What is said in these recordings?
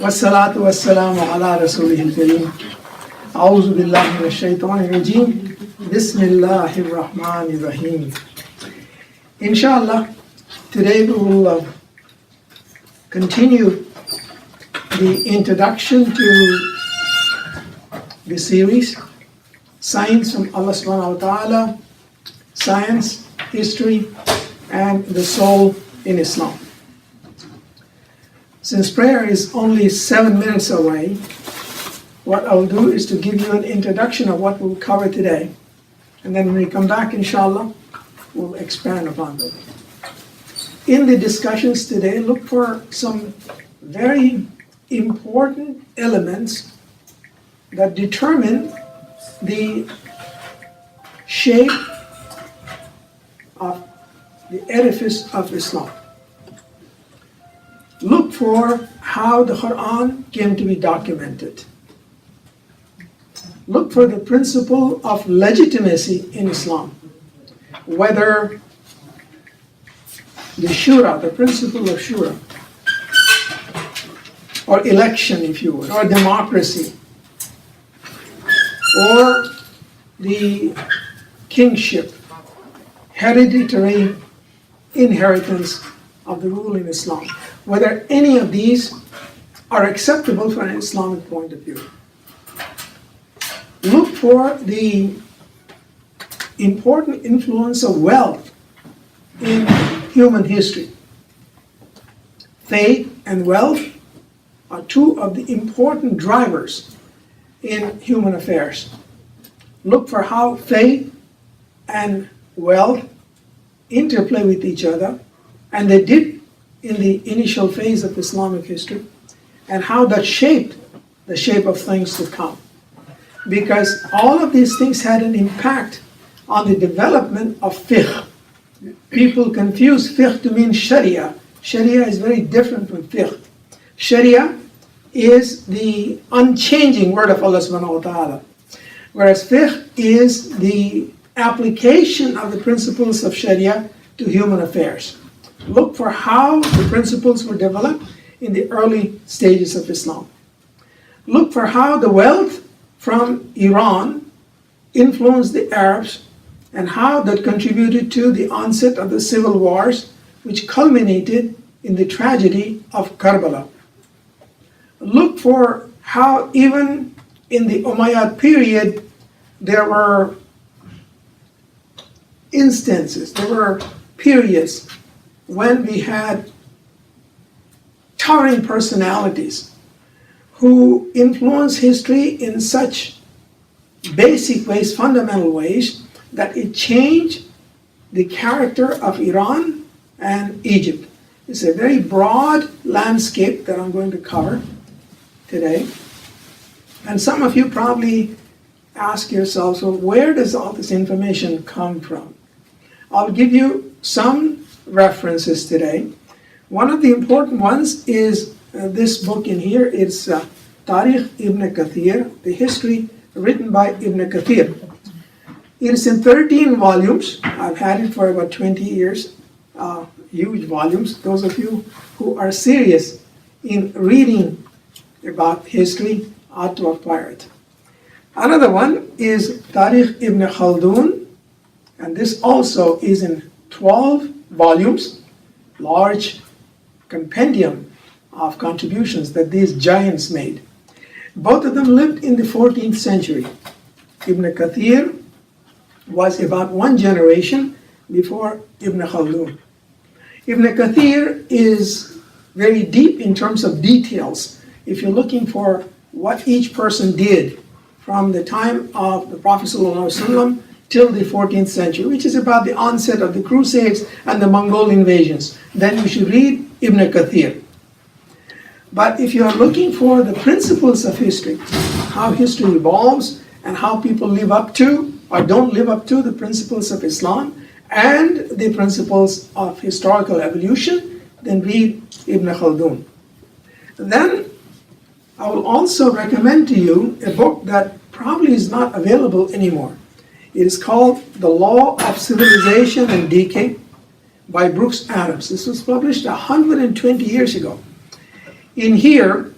والصلاة والسلام على رسوله الكريم أعوذ بالله من الشيطان الرجيم بسم الله الرحمن الرحيم. Inshallah, today we will continue the introduction to the series Science from Allah subhanahu wa ta'ala, Science, History, and the Soul in Islam. Since prayer is only 7 minutes away, what I'll do is to give you an introduction of what we'll cover today. And then when we come back, inshallah, we'll expand upon them. In the discussions today, look for some very important elements that determine the shape of the edifice of Islam. Look for how the Quran came to be documented. Look for the principle of legitimacy in Islam. Whether the shura, the principle of shura, or election, if you would, or democracy, or the kingship, hereditary inheritance of the rule in Islam, whether any of these are acceptable from an Islamic point of view. Look for the important influence of wealth in human history. Faith and wealth are two of the important drivers in human affairs. Look for how faith and wealth interplay with each other, and they did in the initial phase of Islamic history, and how that shaped the shape of things to come. Because all of these things had an impact on the development of fiqh. People confuse fiqh to mean sharia. Sharia is very different from fiqh. Sharia is the unchanging word of Allah subhanahu wa ta'ala, whereas fiqh is the application of the principles of sharia to human affairs. Look for how the principles were developed in the early stages of Islam. Look for how the wealth from Iran influenced the Arabs and how that contributed to the onset of the civil wars, which culminated in the tragedy of Karbala. Look for how even in the Umayyad period there were instances, there were periods when we had towering personalities who influenced history in such basic ways, fundamental ways, that it changed the character of Iran and Egypt. It's a very broad landscape that I'm going to cover today. And some of you probably ask yourselves, well, where does all this information come from? I'll give you some references today. One of the important ones is this book in here. It's Tarikh Ibn Kathir, the history written by Ibn Kathir. It is in 13 volumes. I've had it for about 20 years. Huge volumes. Those of you who are serious in reading about history ought to acquire it. Another one is Tarikh Ibn Khaldun, and this also is in 12 volumes, large compendium of contributions that these giants made. Both of them lived in the 14th century. Ibn Kathir was about one generation before Ibn Khaldun. Ibn Kathir is very deep in terms of details. If you're looking for what each person did from the time of the Prophet ﷺ till the 14th century, which is about the onset of the Crusades and the Mongol invasions, then you should read Ibn Kathir. But if you are looking for the principles of history, how history evolves and how people live up to or don't live up to the principles of Islam and the principles of historical evolution, then read Ibn Khaldun. Then I will also recommend to you a book that probably is not available anymore. It is called The Law of Civilization and Decay by Brooks Adams. This was published 120 years ago. In here,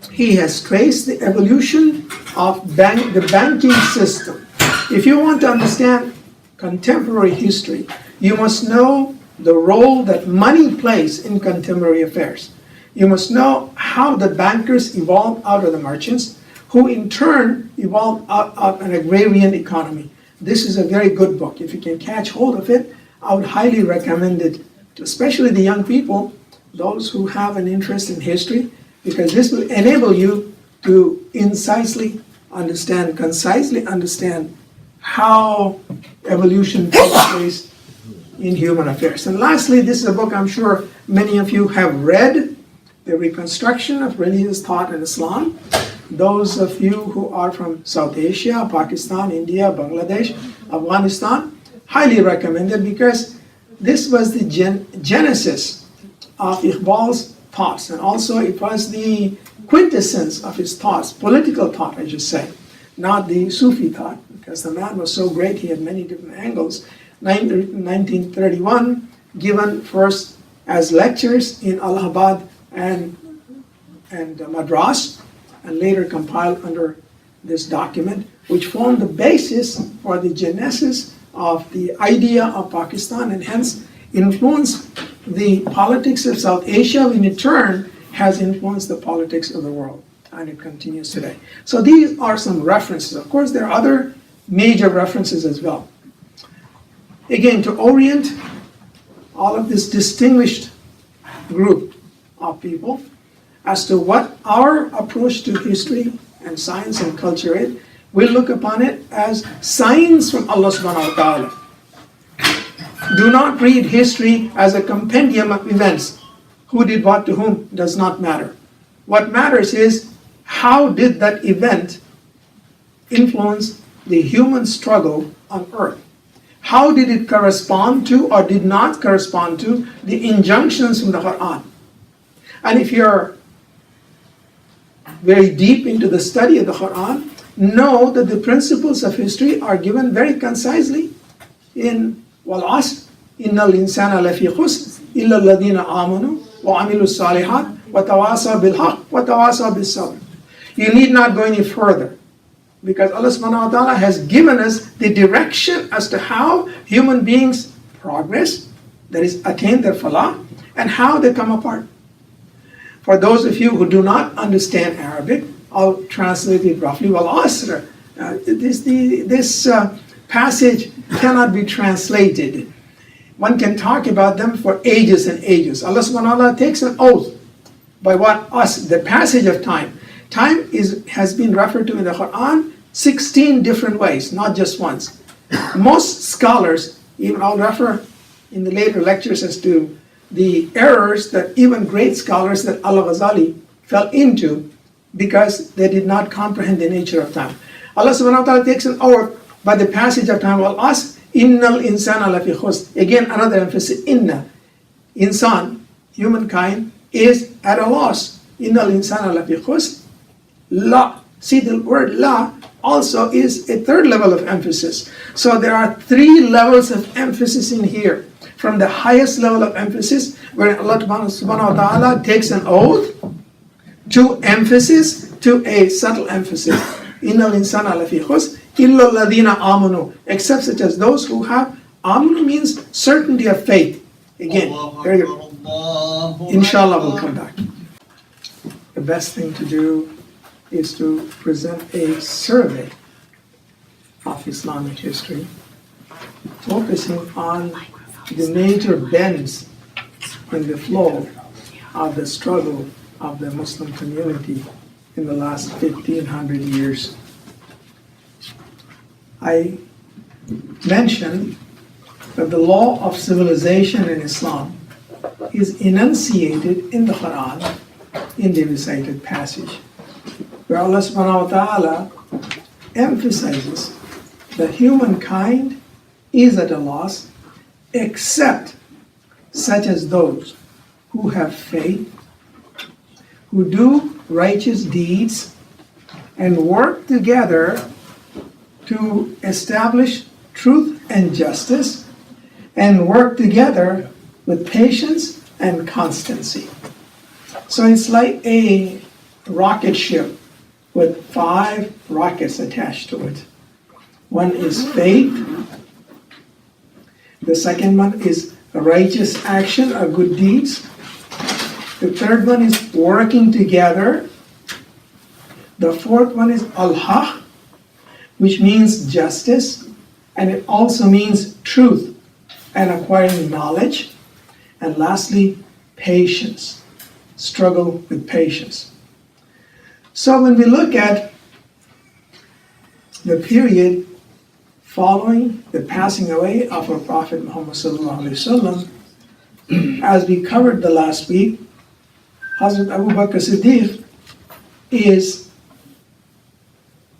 he has traced the evolution of the banking system. If you want to understand contemporary history, you must know the role that money plays in contemporary affairs. You must know how the bankers evolved out of the merchants, who in turn evolved out of an agrarian economy. This is a very good book. If you can catch hold of it, I would highly recommend it, to especially the young people, those who have an interest in history, because this will enable you to concisely understand how evolution takes place in human affairs. And lastly, this is a book I'm sure many of you have read, The Reconstruction of Religious Thought in Islam. Those of you who are from South Asia, Pakistan, India, Bangladesh, Afghanistan, highly recommended, because this was the genesis of Iqbal's thoughts, and also it was the quintessence of his thoughts, political thought, I should say, not the Sufi thought, because the man was so great, he had many different angles. 1931, given first as lectures in Allahabad and Madras, and later compiled under this document, which formed the basis for the genesis of the idea of Pakistan, and hence influenced the politics of South Asia, and in turn has influenced the politics of the world, and it continues today. So these are some references. Of course, there are other major references as well. Again, to orient all of this distinguished group of people as to what our approach to history and science and culture is, we look upon it as signs from Allah subhanahu wa ta'ala. Do not read history as a compendium of events. Who did what to whom does not matter. What matters is, how did that event influence the human struggle on earth? How did it correspond to or did not correspond to the injunctions from the Quran? And if you're very deep into the study of the Quran, know that the principles of history are given very concisely in Wal Asr, Innal insana lafi khusr, illa alladhina amanu wa amilu salihat wa tawasaw bil haqq wa tawasaw bis sabr. You need not go any further, because Allah subhanahu wa ta'ala has given us the direction as to how human beings progress, that is, attain their falah, and how they come apart. For those of you who do not understand Arabic, I'll translate it roughly. Wal Asr, this passage cannot be translated. One can talk about them for ages and ages. Allah subhanahu wa ta'ala takes an oath by the passage of time. Time has been referred to in the Quran 16 different ways, not just once. Most scholars, even I'll refer in the later lectures as to the errors that even great scholars that Al-Ghazali fell into, because they did not comprehend the nature of time. Allah subhanahu wa ta'ala takes an oath by the passage of time. Wal Asr, Innal insana lafi khusr. Again, another emphasis, inna. Insan, humankind, is at a loss. Innal insana lafi khusr. La. See, the word la also is a third level of emphasis. So there are three levels of emphasis in here. From the highest level of emphasis, where Allah subhanahu wa ta'ala takes an oath, to emphasis, to a subtle emphasis. Innal insana lafi khusr, illa alladhina amanu, except such as those who have, amanu means certainty of faith. Again, very good. Inshallah, we'll come back. The best thing to do is to present a survey of Islamic history, focusing on the major bends in the flow of the struggle of the Muslim community in the last 1,500 years. I mentioned that the law of civilization in Islam is enunciated in the Quran in the recited passage, where Allah subhanahu wa ta'ala emphasizes that humankind is at a loss except such as those who have faith, who do righteous deeds, and work together to establish truth and justice, and work together with patience and constancy. So it's like a rocket ship with 5 rockets attached to it. One is faith. The second one is righteous action or good deeds. The third one is working together. The fourth one is al-haq, which means justice, and it also means truth and acquiring knowledge. And lastly, patience, struggle with patience. So when we look at the period following the passing away of our Prophet Muhammad sallallahu alaihi wasallam, as we covered the last week, Hazrat Abu Bakr Siddiq is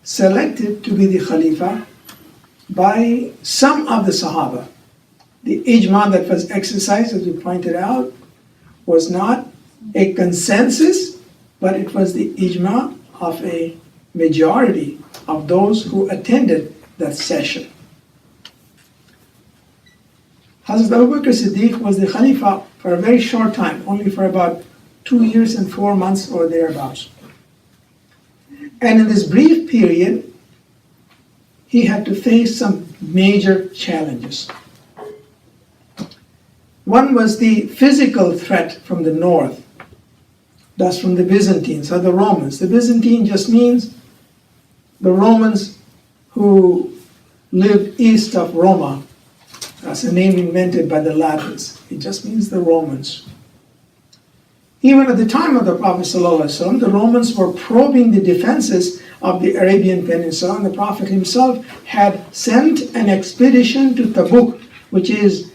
selected to be the Khalifa by some of the Sahaba. The ijma that was exercised, as we pointed out, was not a consensus, but it was the ijma of a majority of those who attended that session. Hazrat Abu Bakr Siddiq was the Khalifa for a very short time, only for about 2 years and 4 months or thereabouts. And in this brief period, he had to face some major challenges. One was the physical threat from the north, thus from the Byzantines or the Romans. The Byzantine just means the Romans who lived east of Roma. That's a name invented by the Latins. It just means the Romans. Even at the time of the Prophet ﷺ, the Romans were probing the defenses of the Arabian Peninsula, and the Prophet himself had sent an expedition to Tabuk, which is,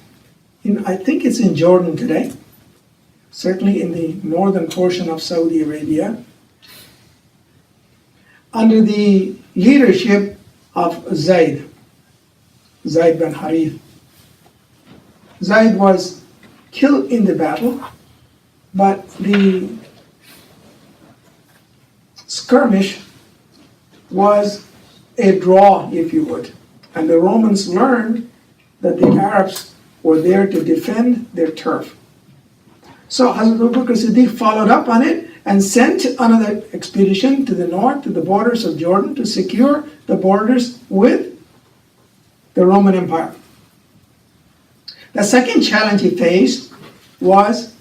I think it's in Jordan today, certainly in the northern portion of Saudi Arabia, under the leadership of Zayd bin Harith. Zayd was killed in the battle, but the skirmish was a draw, if you would. And the Romans learned that the Arabs were there to defend their turf. So Hazrat Abu Bakr Siddiq followed up on it and sent another expedition to the north, to the borders of Jordan, to secure the borders with the Roman Empire. The second challenge he faced was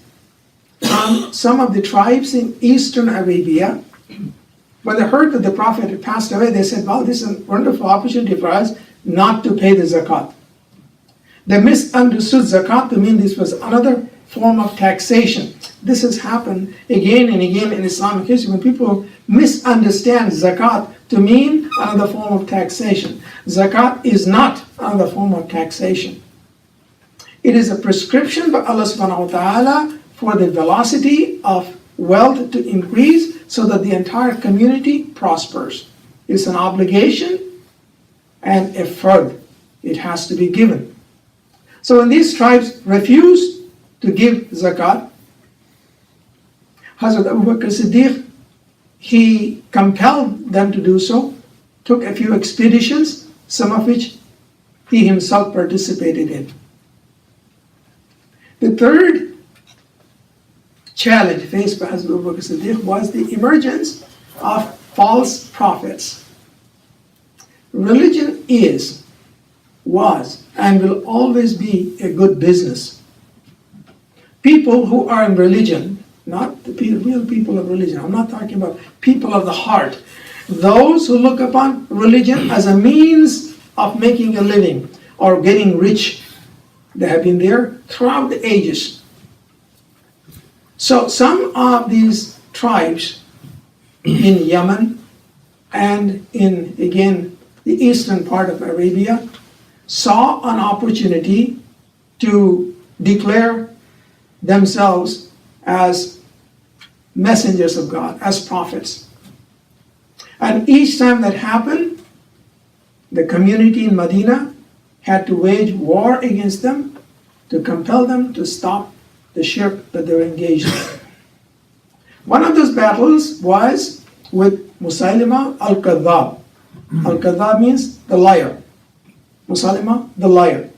from some of the tribes in eastern Arabia. When they heard that the Prophet had passed away, they said, well, this is a wonderful opportunity for us not to pay the zakat. They misunderstood zakat to mean this was another form of taxation. This has happened again and again in Islamic history when people misunderstand zakat to mean another form of taxation. Zakat is not another form of taxation. It is a prescription by Allah subhanahu wa ta'ala for the velocity of wealth to increase so that the entire community prospers. It's an obligation and a fard. It has to be given. So when these tribes refused to give zakat, Hazrat Abu Bakr Siddiq, he compelled them to do so, took a few expeditions, some of which he himself participated in. The third challenge faced by Hazrat Abu Bakr Siddiq was the emergence of false prophets. Religion was, and will always be a good business. People who are in religion, not the real people of religion, I'm not talking about people of the heart, those who look upon religion as a means of making a living or getting rich, they have been there throughout the ages. So some of these tribes in Yemen and in, again, the eastern part of Arabia saw an opportunity to declare themselves as messengers of God, as prophets. And each time that happened, the community in Medina had to wage war against them to compel them to stop the shirk that they were engaged in. One of those battles was with Musaylima al-Kadhab. Al-Kadhab means the liar. Musaylima, the liar.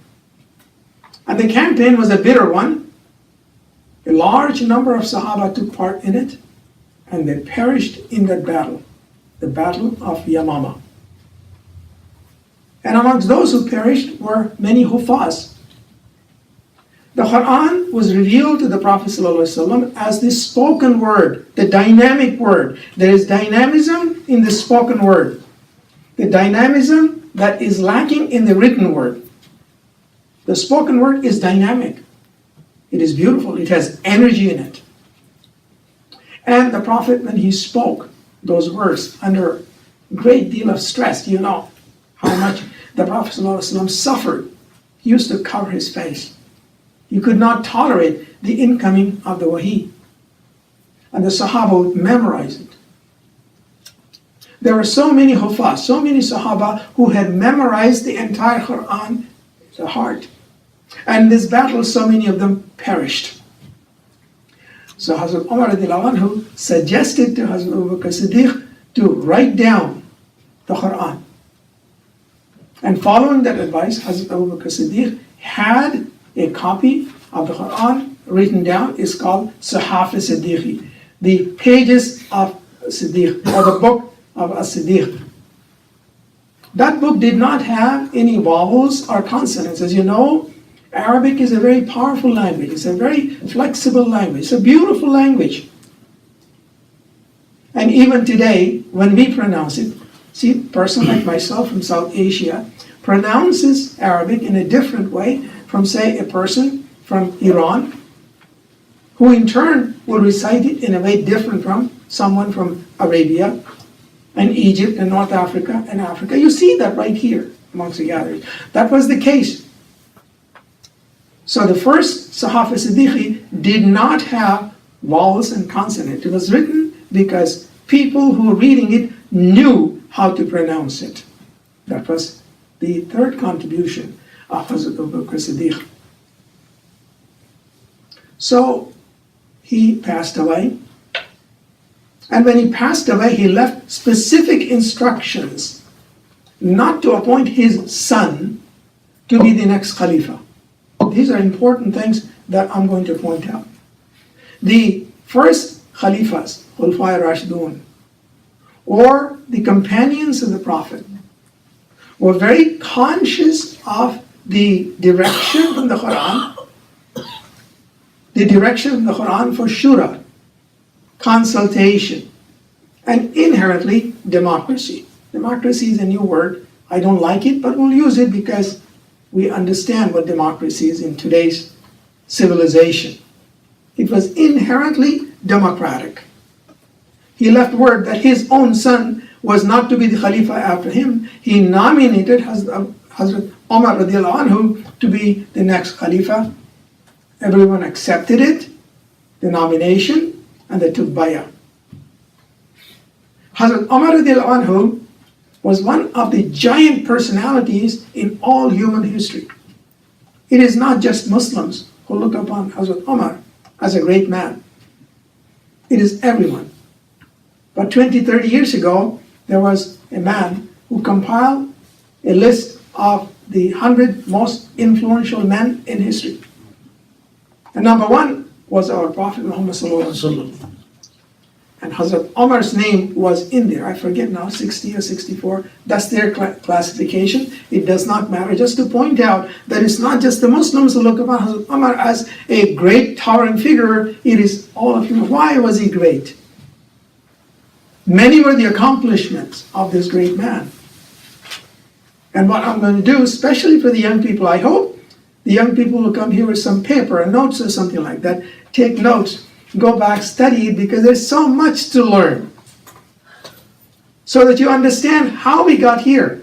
And the campaign was a bitter one. A large number of Sahaba took part in it. and they perished in that battle, the Battle of Yamama. And amongst those who perished were many Hufaz. The Quran was revealed to the Prophet ﷺ as the spoken word, the dynamic word. There is dynamism in the spoken word, the dynamism that is lacking in the written word. The spoken word is dynamic. It is beautiful. It has energy in it. And the Prophet, when he spoke those words under a great deal of stress, you know how much the Prophet ﷺ suffered. He used to cover his face. He could not tolerate the incoming of the Wahi. And the Sahaba would memorize it. There were so many Hufaz, so many Sahaba who had memorized the entire Quran to heart. And in this battle, so many of them perished. So Hazrat Umar radiallahu anhu suggested to Hazrat Abu Bakr Siddiq to write down the Quran. And following that advice, Hazrat Abu Bakr Siddiq had a copy of the Quran written down. It's called Sahaf Siddiqi, the pages of Siddiq, or the book of As-Siddiq. That book did not have any vowels or consonants. As you know, Arabic is a very powerful language. It's a very flexible language. It's a beautiful language. And even today, when we pronounce it, see, a person like myself from South Asia pronounces Arabic in a different way from, say, a person from Iran, who in turn will recite it in a way different from someone from Arabia and Egypt and North Africa and Africa. You see that right here amongst the gatherers. That was the case. So the first Sahaf Siddiqi did not have vowels and consonants. It was written because people who were reading it knew how to pronounce it. That was the third contribution of Hazrat Abu Bakr Siddiq. So he passed away. And when he passed away, he left specific instructions not to appoint his son to be the next Khalifa. These are important things that I'm going to point out. The first Khalifas, Khulafai Rashidun, or the companions of the Prophet, were very conscious of the direction from the Quran, the direction from the Quran for shura, consultation, and inherently democracy. Democracy is a new word. I don't like it, but we'll use it because we understand what democracy is in today's civilization. It was inherently democratic. He left word that his own son was not to be the Khalifa after him. He nominated Hazrat Umar radiallahu anhu to be the next Khalifa. Everyone accepted it, the nomination, and they took bay'ah. Hazrat Umar radiallahu anhu was one of the giant personalities in all human history. It is not just Muslims who look upon Hazrat Umar as a great man. It is everyone. But 20, 30 years ago, there was a man who compiled a list of the 100 most influential men in history. And number one was our Prophet Muhammad sallallahu alaihi wasallam. And Hazrat Umar's name was in there. I forget now, 60 or 64. That's their classification. It does not matter. Just to point out that it's not just the Muslims who look upon Hazrat Umar as a great towering figure. It is all of you. Why was he great? Many were the accomplishments of this great man. And what I'm going to do, especially for the young people, I hope the young people will come here with some paper and notes or something like that. Take notes. Go back, study it, because there's so much to learn. So that you understand how we got here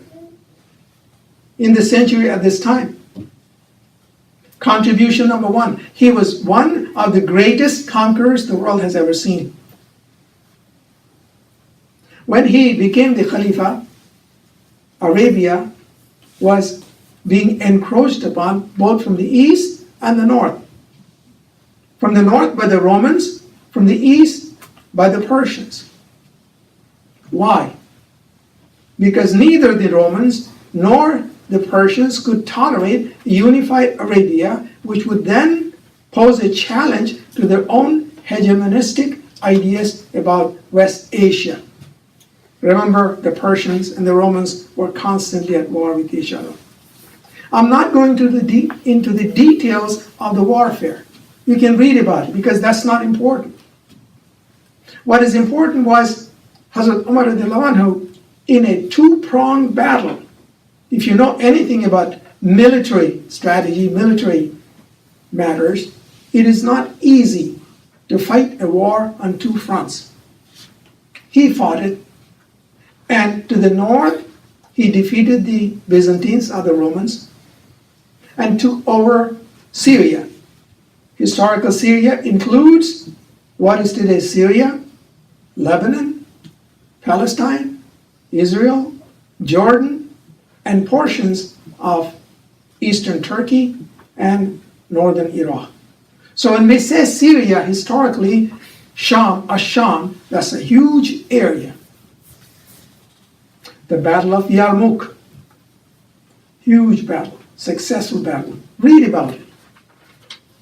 in the century at this time. Contribution number one. He was one of the greatest conquerors the world has ever seen. When he became the Khalifa, Arabia was being encroached upon both from the east and the north. From the north by the Romans, from the east by the Persians. Why? Because neither the Romans nor the Persians could tolerate a unified Arabia, which would then pose a challenge to their own hegemonistic ideas about West Asia. Remember, the Persians and the Romans were constantly at war with each other. I'm not going into the details of the warfare. You can read about it because that's not important. What is important was Hazrat Umar radiallahu anhu in a two-pronged battle. If you know anything about military strategy, military matters, it is not easy to fight a war on two fronts. He fought it, and to the north, he defeated the Byzantines, or the Romans, and took over Syria. Historical Syria includes what is today Syria, Lebanon, Palestine, Israel, Jordan, and portions of eastern Turkey and northern Iraq. So when we say Syria, historically, Sham, that's a huge area. The Battle of Yarmouk, huge battle, successful battle. Read about it.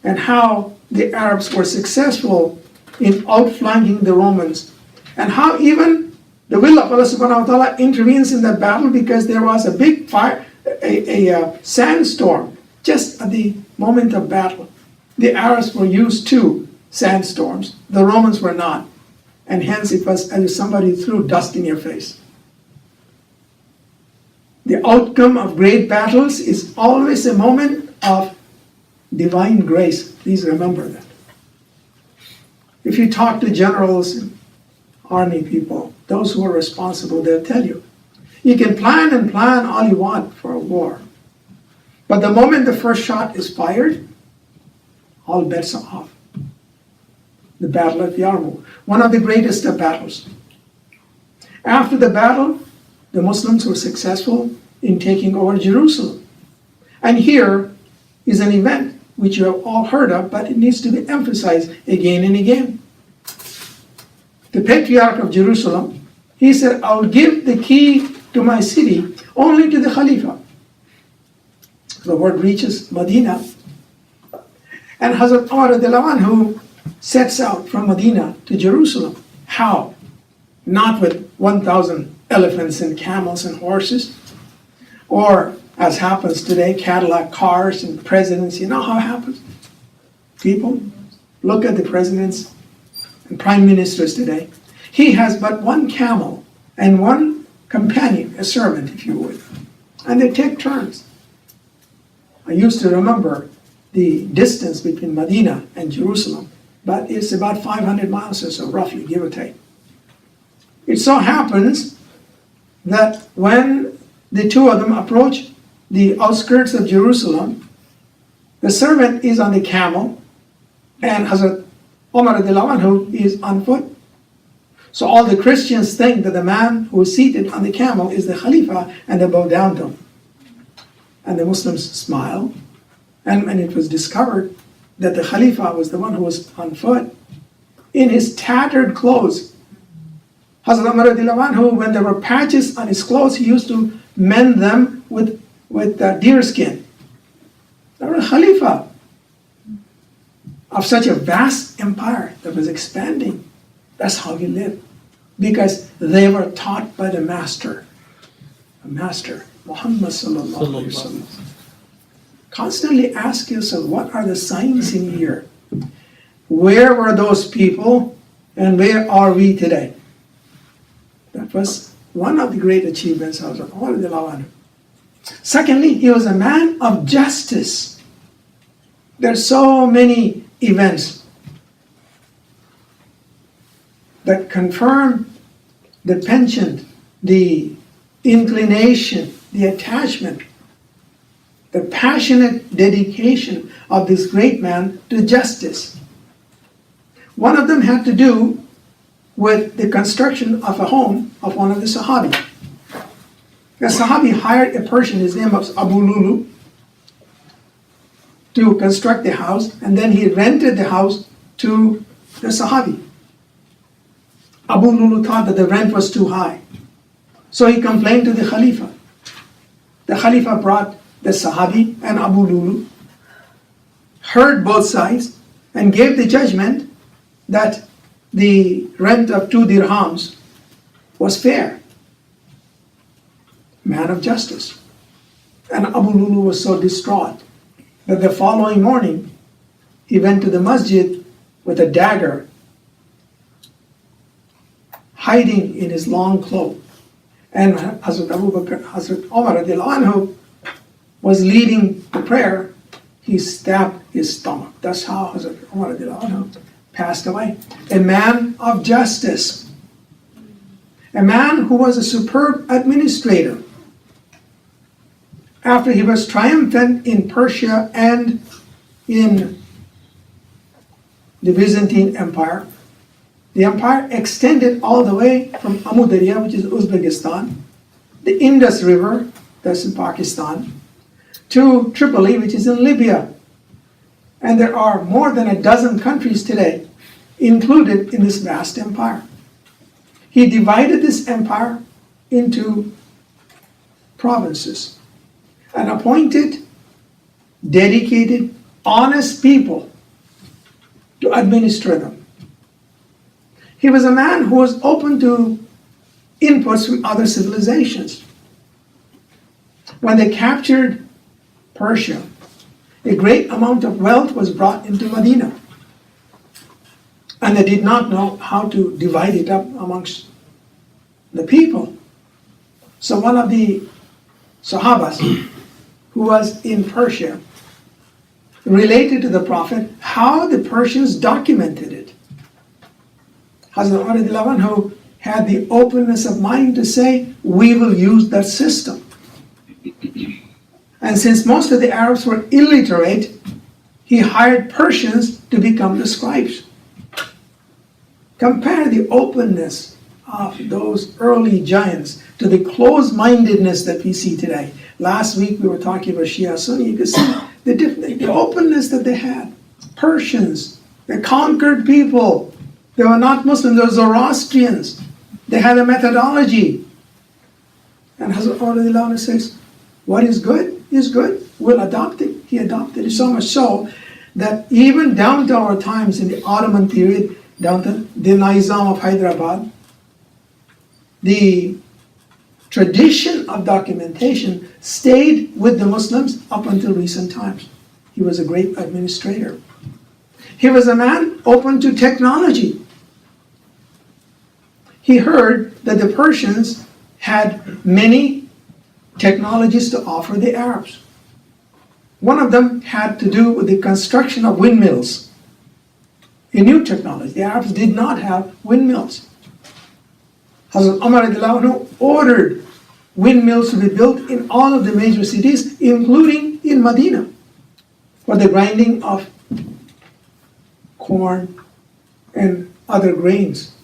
And how the Arabs were successful in outflanking the Romans. And how even the will of Allah subhanahu wa ta'ala intervenes in the battle because there was a big fire, a sandstorm just at the moment of battle. The Arabs were used to sandstorms. The Romans were not. And hence it was as if somebody threw dust in your face. The outcome of great battles is always a moment of divine grace. Please remember that. If you talk to generals and army people, those who are responsible, they'll tell you. You can plan and plan all you want for a war. But the moment the first shot is fired, all bets are off. The Battle of Yarmouk, one of the greatest of battles. After the battle, the Muslims were successful in taking over Jerusalem. And here is an event which you have all heard of, but it needs to be emphasized again and again. The Patriarch of Jerusalem, he said, I'll give the key to my city only to the Khalifa. The word reaches Medina, and Hazrat Umar radiallahu anhu sets out from Medina to Jerusalem. How? Not with 1,000 elephants and camels and horses, or as happens today, Cadillac cars and presidents. You know how it happens? People, look at the presidents and prime ministers today. He has but one camel and one companion, a servant, if you would. And they take turns. I used to remember the distance between Medina and Jerusalem, but it's about 500 miles or so, roughly, give or take. It so happens that when the two of them approach the outskirts of Jerusalem, the servant is on the camel, and Hazrat Umar radiallahu anhu is on foot. So all the Christians think that the man who is seated on the camel is the Khalifa, and they bow down to him. And the Muslims smile, and when it was discovered that the Khalifa was the one who was on foot, in his tattered clothes, Hazrat Umar radiallahu anhu, when there were patches on his clothes, he used to mend them with deer skin. They were a Khalifa of such a vast empire that was expanding. That's how he lived, because they were taught by the master, Muhammad sallallahu alaihi wasallam. Constantly ask yourself, what are the signs in here? Where were those people, and where are we today? That was one of the great achievements of Umar radiallahu anhu. Secondly, he was a man of justice. There are so many events that confirm the penchant, the inclination, the attachment, the passionate dedication of this great man to justice. One of them had to do with the construction of a home of one of the Sahabi. The Sahabi hired a Persian, his name was Abu Lulu, to construct the house, and then he rented the house to the Sahabi. Abu Lulu thought that the rent was too high, so he complained to the Khalifa. The Khalifa brought the Sahabi and Abu Lulu, heard both sides, and gave the judgment that the rent of 2 dirhams was fair. Man of justice. And Abu Lulu was so distraught that the following morning he went to the masjid with a dagger hiding in his long cloak. And Hazrat Abu Bakr, Hazrat Umar radiallahu anhu was leading the prayer. He stabbed his stomach. That's how Hazrat Umar radiallahu anhu passed away. A man of justice. A man who was a superb administrator. After he was triumphant in Persia and in the Byzantine Empire, the empire extended all the way from Amu Darya, which is Uzbekistan, the Indus River, that's in Pakistan, to Tripoli, which is in Libya. And there are more than a dozen countries today included in this vast empire. He divided this empire into provinces and appointed dedicated, honest people to administer them. He was a man who was open to inputs from other civilizations. When they captured Persia, a great amount of wealth was brought into Medina. And they did not know how to divide it up amongst the people. So one of the Sahabas who was in Persia related to the Prophet how the Persians documented it. Hazrat Umar radiallahu anhu had the openness of mind to say, we will use that system. And since most of the Arabs were illiterate, he hired Persians to become the scribes. Compare the openness of those early giants to the closed-mindedness that we see today. Last week we were talking about Shia Sunni. You could see the openness that they had. Persians, they conquered people. They were not Muslims, they were Zoroastrians. They had a methodology. And Hazrat Umar says, what is good is good. We'll adopt it. He adopted it so much so that even down to our times in the Ottoman period, down to the Nizam of Hyderabad, the tradition of documentation stayed with the Muslims up until recent times. He was a great administrator. He was a man open to technology. He heard that the Persians had many technologies to offer the Arabs. One of them had to do with the construction of windmills. A new technology. The Arabs did not have windmills. Hazrat Umar radiallahu anhu ordered windmills to be built in all of the major cities, including in Medina, for the grinding of corn and other grains.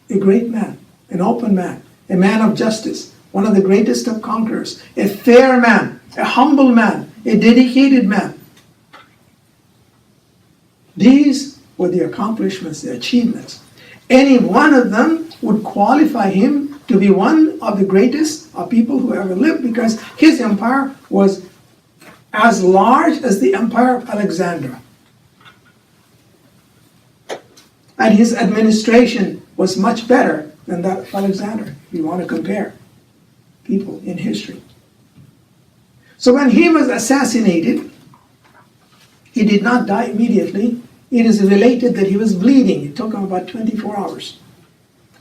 A great man, an open man, a man of justice, one of the greatest of conquerors, a fair man, a humble man, a dedicated man. These were the accomplishments, the achievements. Any one of them would qualify him to be one of the greatest of people who ever lived, because his empire was as large as the empire of Alexander. And his administration was much better than that of Alexander, if you want to compare people in history. So when he was assassinated, he did not die immediately. It is related that he was bleeding. It took him about 24 hours.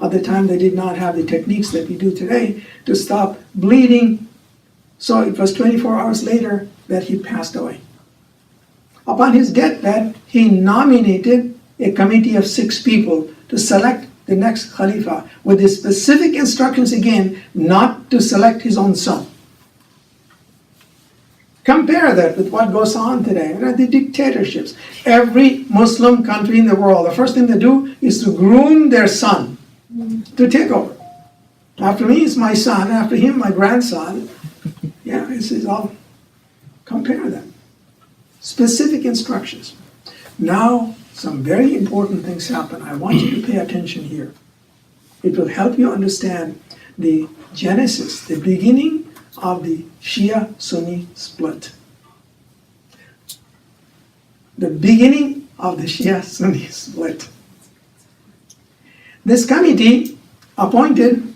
At the time, they did not have the techniques that we do today to stop bleeding. So it was 24 hours later that he passed away. Upon his deathbed, he nominated a committee of 6 people to select the next Khalifa, with the specific instructions again not to select his own son. Compare that with what goes on today, the dictatorships. Every Muslim country in the world, the first thing they do is to groom their son to take over. After me, it's my son. After him, my grandson. Yeah, it's all. Compare that. Specific instructions. Now, some very important things happen. I want you to pay attention here. It will help you understand the genesis, the beginning of the Shia-Sunni split. The beginning of the Shia-Sunni split. This committee appointed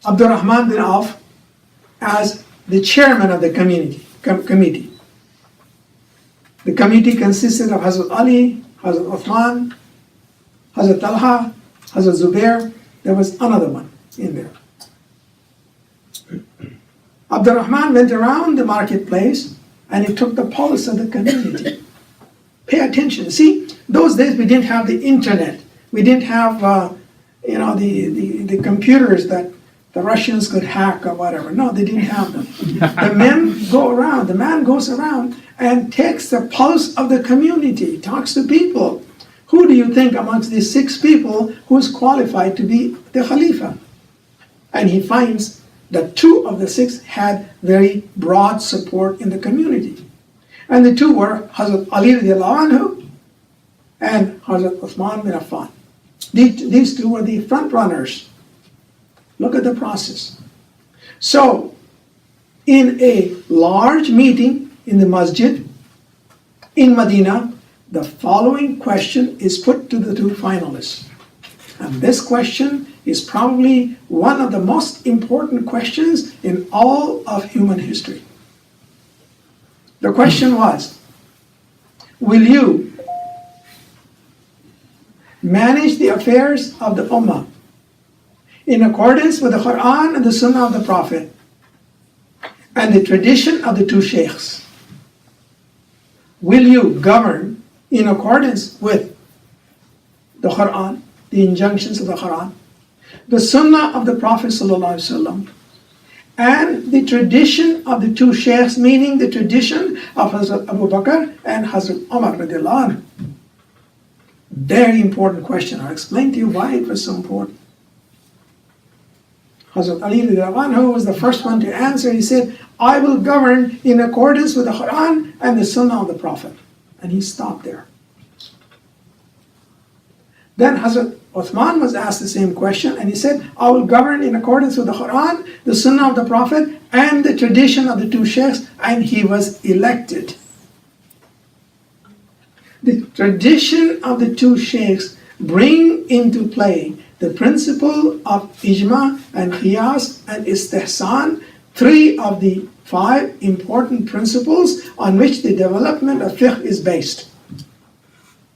Abdurrahman bin Auf as the chairman of the committee. The committee consisted of Hazrat Ali, Hazrat Uthman, Hazrat Talha, Hazrat Zubair. There was another one in there. Abdurrahman went around the marketplace and he took the pulse of the community. Pay attention. See, those days we didn't have the internet. We didn't have, the computers that the Russians could hack or whatever. No, they didn't have them. The man goes around and takes the pulse of the community, talks to people. Who do you think amongst these 6 people who's qualified to be the Khalifa? And he finds that 2 of the 6 had very broad support in the community. And the 2 were Hazrat Ali radiallahu anhu and Hazrat Uthman bin Affan. These 2 were the front runners. Look at the process. So, in a large meeting in the masjid in Medina, the following question is put to the 2 finalists. And this question is probably one of the most important questions in all of human history. The question was, will you manage the affairs of the Ummah in accordance with the Quran and the Sunnah of the Prophet and the tradition of the 2 sheikhs? Will you govern in accordance with the Quran, the injunctions of the Quran, the Sunnah of the Prophet ﷺ, and the tradition of the 2 sheikhs, meaning the tradition of Hazrat Abu Bakr and Hazrat Umar radiallahu anhu? Very important question. I'll explain to you why it was so important. Hazrat Ali radiallahu anhu was the first one to answer. He said, I will govern in accordance with the Quran and the Sunnah of the Prophet. And he stopped there. Then Hazrat Uthman was asked the same question, and he said, I will govern in accordance with the Quran, the Sunnah of the Prophet, and the tradition of the 2 sheikhs, and he was elected. The tradition of the 2 sheikhs bring into play the principle of ijma and qiyas and istihsan, 3 of the 5 important principles on which the development of fiqh is based.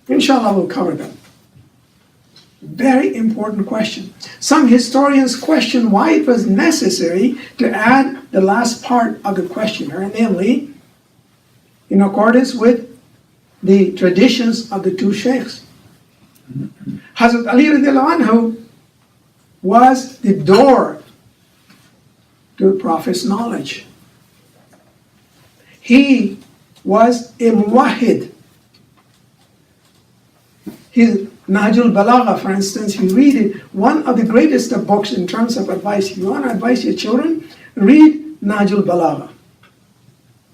Inshallah, we'll cover them. Very important question. Some historians question why it was necessary to add the last part of the questionnaire, namely, in accordance with the traditions of the 2 sheikhs. Hazrat Ali radiallahu anhu was the door to the Prophet's knowledge. He was a muwahhid. His Nahjul Balagha, for instance, you read it, one of the greatest of books in terms of advice. If you want to advise your children, read Nahjul Balagha.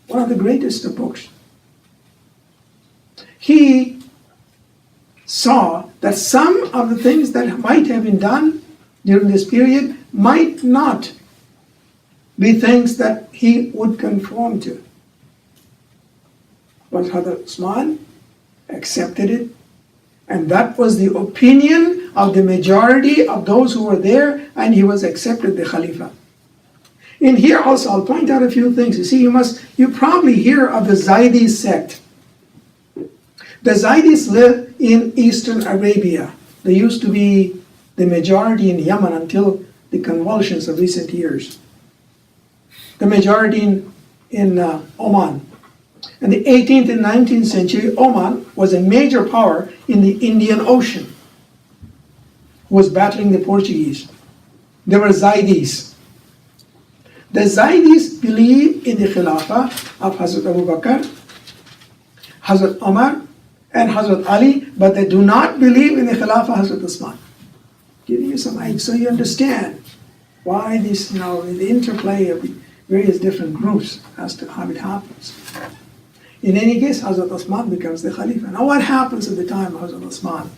One of the greatest of books. He saw that some of the things that might have been done during this period might not be things that he would conform to. But Hazrat Usman accepted it, and that was the opinion of the majority of those who were there, and he was accepted the Khalifa. In here also, I'll point out a few things. You see, you probably hear of the Zaydis sect. The Zaydis live in Eastern Arabia. They used to be the majority in Yemen until the convulsions of recent years. The majority in Oman. In the 18th and 19th century, Oman was a major power in the Indian Ocean, who was battling the Portuguese. They were Zaydis. The Zaydis believe in the Khilafah of Hazrat Abu Bakr, Hazrat Umar, and Hazrat Ali, but they do not believe in the Khilafah of Hazrat Usman. Giving you some ideas so you understand why this, the interplay of the various different groups as to how it happens. In any case, Hazrat Usman becomes the Khalifa. Now what happens at the time of Hazrat Usman?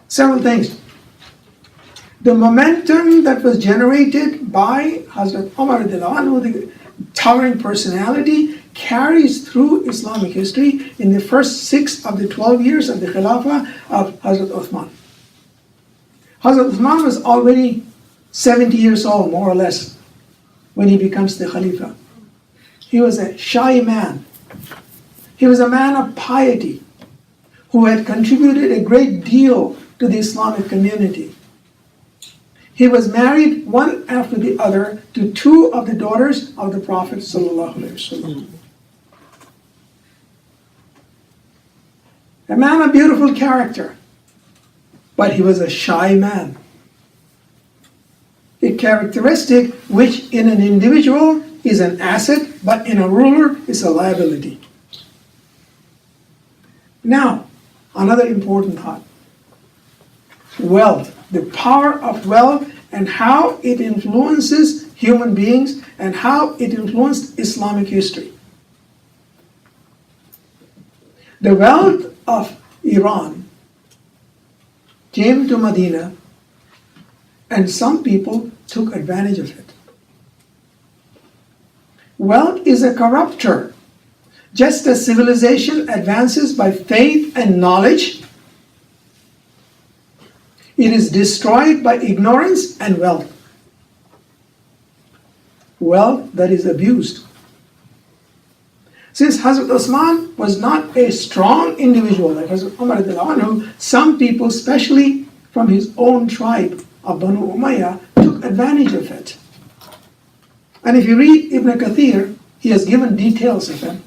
Several things. The momentum that was generated by Hazrat Umar, the towering personality, carries through Islamic history in the first 6 of the 12 years of the Khilafah of Hazrat Uthman. Hazrat Uthman was already 70 years old, more or less, when he becomes the Khalifa. He was a shy man. He was a man of piety who had contributed a great deal to the Islamic community. He was married one after the other to two of the daughters of the Prophet ﷺ. A man of beautiful character, but he was a shy man. A characteristic which in an individual is an asset, but in a ruler is a liability. Now, another important thought. Wealth, the power of wealth and how it influences human beings and how it influenced Islamic history. The wealth of Iran came to Medina and some people took advantage of it. Wealth is a corrupter. Just as civilization advances by faith and knowledge, it is destroyed by ignorance and wealth. Wealth that is abused. Since Hazrat Osman was not a strong individual like Hazrat Umar radiallahu anhu, some people, especially from his own tribe of Banu Umayyah, took advantage of it. And if you read Ibn Kathir, he has given details of it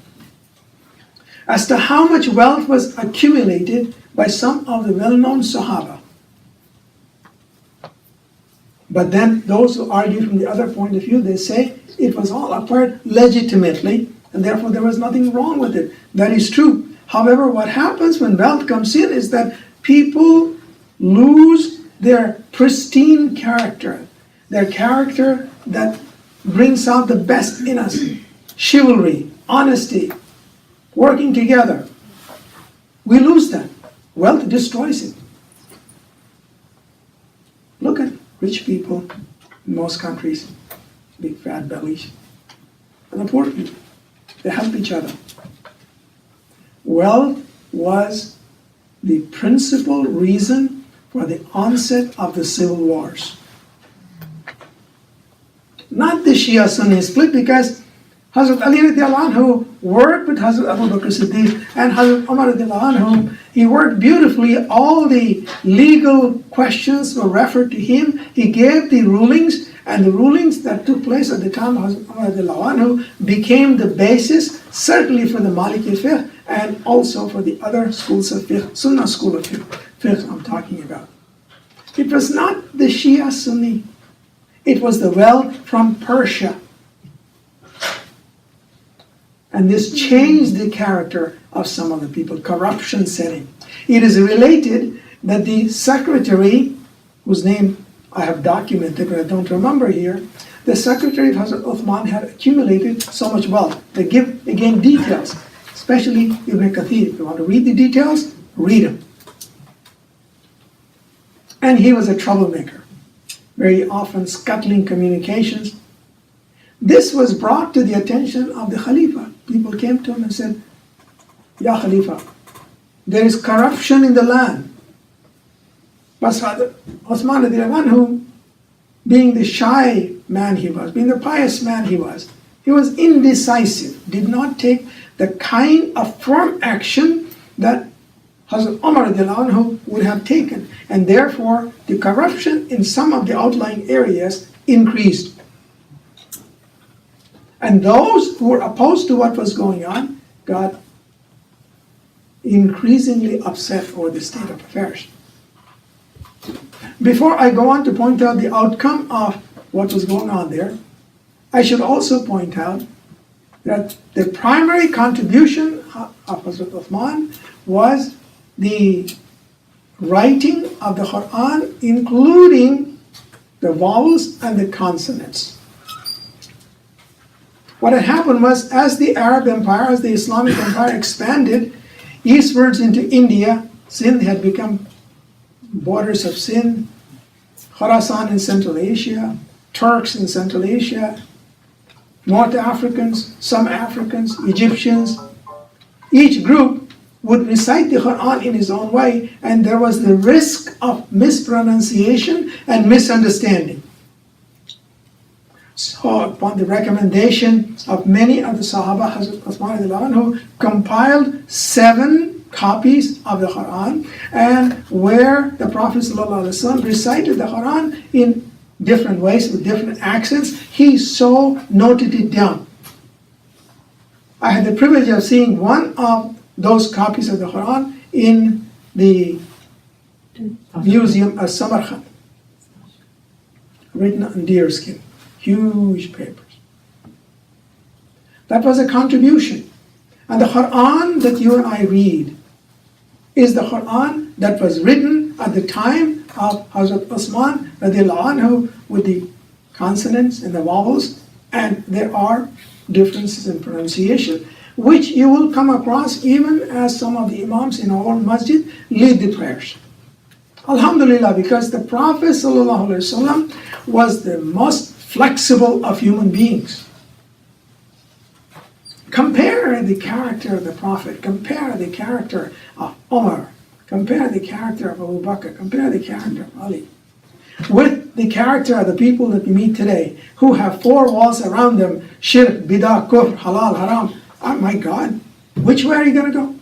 as to how much wealth was accumulated by some of the well-known Sahaba. But then those who argue from the other point of view, they say it was all acquired legitimately, and therefore there was nothing wrong with it. That is true. However, what happens when wealth comes in is that people lose their pristine character, their character that brings out the best in us. Chivalry, honesty, working together. We lose that. Wealth destroys it. Look at rich people in most countries, big fat bellies, and the poor people. They help each other. Wealth was the principal reason for the onset of the civil wars. Not the Shia Sunni split, because Hazrat Ali radiallahu anhu worked with Hazrat Abu Bakr Siddiq and Hazrat Umar radiallahu anhu. He worked beautifully. All the legal questions were referred to him. He gave the rulings, and the rulings that took place at the time of Hazrat Umar radiallahu anhu became the basis, certainly for the Maliki fiqh and also for the other schools of fiqh, Sunnah school of fiqh I'm talking about. It was not the Shia Sunni. It was the wealth from Persia. And this changed the character of some of the people. Corruption set in. It is related that the secretary, whose name I have documented but I don't remember here, the secretary of Hazrat Uthman had accumulated so much wealth. They give, again, details, especially Ibn Kathir. If you want to read the details, read them. And he was a troublemaker, very often scuttling communications. This was brought to the attention of the Khalifa. People came to him and said, Ya Khalifa, there is corruption in the land. But Uthman radiallahu anhu, being the shy man he was, being the pious man he was indecisive, did not take the kind of firm action that Hazrat Umar radiallahu anhu would have taken. And therefore, the corruption in some of the outlying areas increased. And those who were opposed to what was going on got increasingly upset over the state of affairs. Before I go on to point out the outcome of what was going on there, I should also point out that the primary contribution of Hazrat Uthman was the writing of the Quran, including the vowels and the consonants. What had happened was, as the Arab Empire, as the Islamic Empire expanded eastwards into India, Sindh had become borders of Sindh, Khorasan in Central Asia, Turks in Central Asia, North Africans, some Africans, Egyptians. Each group would recite the Quran in his own way, and there was the risk of mispronunciation and misunderstanding. So upon the recommendation of many of the Sahaba, Hazrat Uthman anhu compiled 7 copies of the Quran, and where the Prophet ﷺ recited the Quran in different ways with different accents, he so noted it down. I had the privilege of seeing one of those copies of the Quran in the museum of Samarkand, written on deerskin, huge papers. That was a contribution. And the Quran that you and I read is the Quran that was written at the time of Hazrat Uthman radiallahu anhu with the consonants and the vowels, and there are differences in pronunciation, which you will come across even as some of the imams in our masjid lead the prayers. Alhamdulillah, because the Prophet ﷺ was the most flexible of human beings. Compare the character of the Prophet, compare the character of Umar, compare the character of Abu Bakr, compare the character of Ali, with the character of the people that we meet today, who have 4 walls around them: shirk, bidah, kufr, halal, haram. Oh my God, which way are you going to go?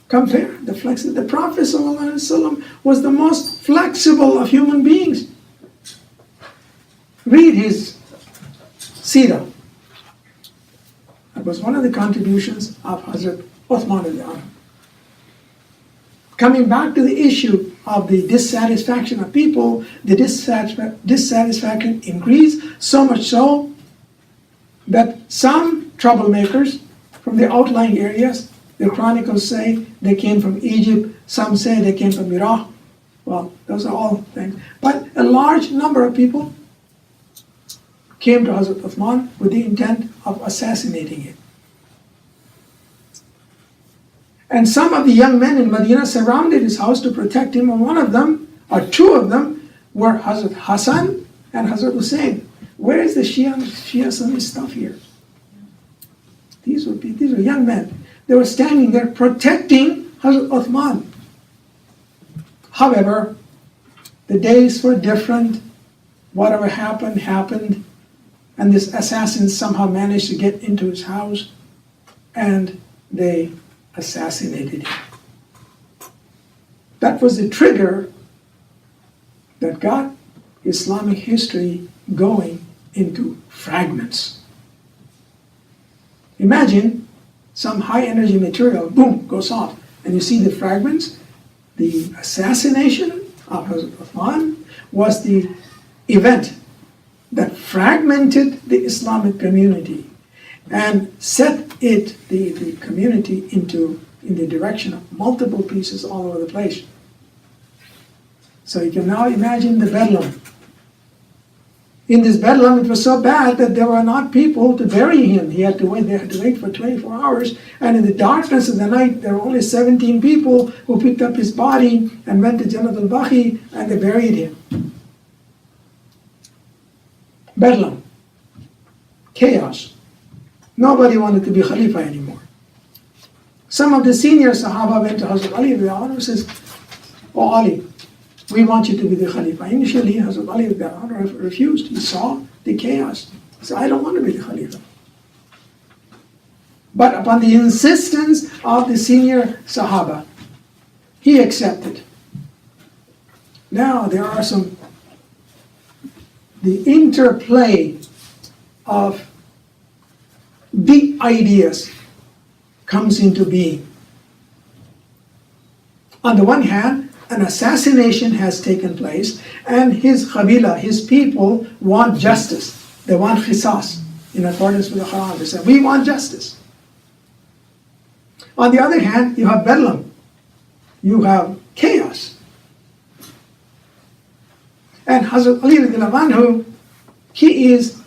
Compare the flexibility. The Prophet ﷺ was the most flexible of human beings. Read his seerah. That was one of the contributions of Hazrat Uthman al-Anhu. Coming back to the issue of the dissatisfaction of people, the dissatisfaction increased, so much so that some troublemakers from the outlying areas, the chronicles say they came from Egypt, some say they came from Iraq. Well, those are all things. But a large number of people came to Hazrat Uthman with the intent of assassinating him. And some of the young men in Medina surrounded his house to protect him, and one of them, or 2 of them, were Hazrat Hassan and Hazrat Hussein. Where is the Shia Sunni stuff here? These were young men. They were standing there protecting Hazrat Uthman. However, the days were different. Whatever happened, happened. And this assassin somehow managed to get into his house, and they assassinated him. That was the trigger that got Islamic history going into fragments. Imagine some high energy material, boom, goes off, and you see the fragments. The assassination of Hazrat Uthman was the event that fragmented the Islamic community and set the community in the direction of multiple pieces all over the place. So you can now imagine the bedlam. In this bedlam, it was so bad that there were not people to bury him. They had to wait for 24 hours. And in the darkness of the night, there were only 17 people who picked up his body and went to Jannat al-Baqi, and they buried him. Bedlam. Chaos. Nobody wanted to be Khalifa anymore. Some of the senior Sahaba went to Hazrat Ali and says, "Oh Ali, we want you to be the Khalifa." Initially, Hazrat Ali refused. He saw the chaos. He said, "I don't want to be the Khalifa." But upon the insistence of the senior Sahaba, he accepted. Now there are the interplay of deep ideas comes into being. On the one hand, an assassination has taken place, and his Qabila, his people, want justice. They want qisas, in accordance with the Quran. They say, we want justice. On the other hand, you have bedlam. You have chaos. And Hazrat Ali radiallahu anhu, he is,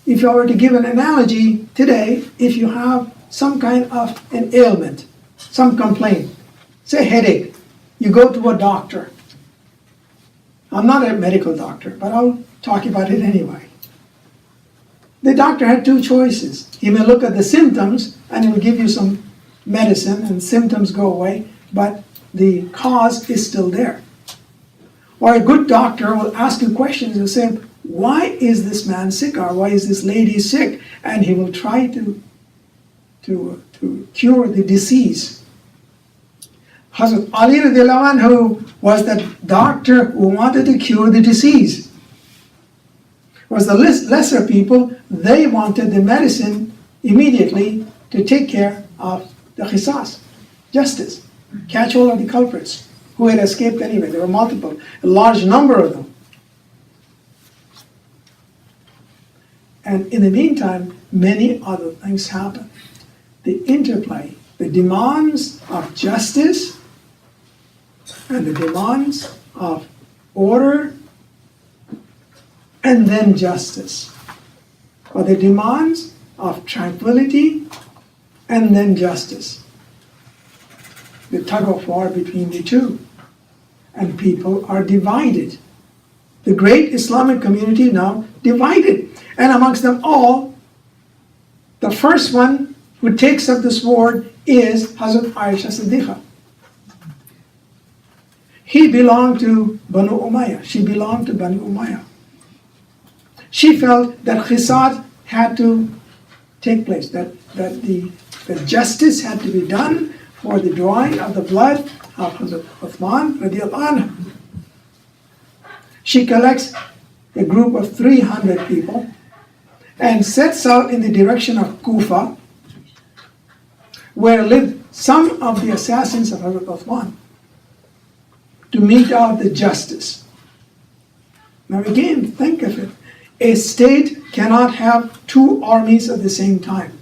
if I were to give an analogy today, if you have some kind of an ailment, some complaint, say headache, you go to a doctor. I'm not a medical doctor, but I'll talk about it anyway. The doctor had 2 choices. He may look at the symptoms and he will give you some medicine and symptoms go away, but the cause is still there. Or a good doctor will ask you questions and say, why is this man sick, or why is this lady sick? And he will try to cure the disease. Hazrat Ali radiallahu anhu was the doctor who wanted to cure the disease. Whereas the lesser people, they wanted the medicine immediately to take care of the qisas, justice, catch all of the culprits who had escaped anyway. There were multiple, a large number of them. And in the meantime, many other things happen. The interplay, the demands of justice and the demands of order and then justice, or the demands of tranquility and then justice. The tug of war between the two. And people are divided. The great Islamic community now divided. And amongst them all, the first one who takes up the sword is Hazrat Aisha Siddiqa. He belonged to Banu Umayyah. She belonged to Banu Umayyah. She felt that qisas had to take place, that the justice had to be done for the drawing of the blood of Hazrat Uthman radiallahu anhu. She collects a group of 300 people and sets out in the direction of Kufa, where lived some of the assassins of Hazrat Uthman, to mete out the justice. Now again, think of it. A state cannot have two armies at the same time.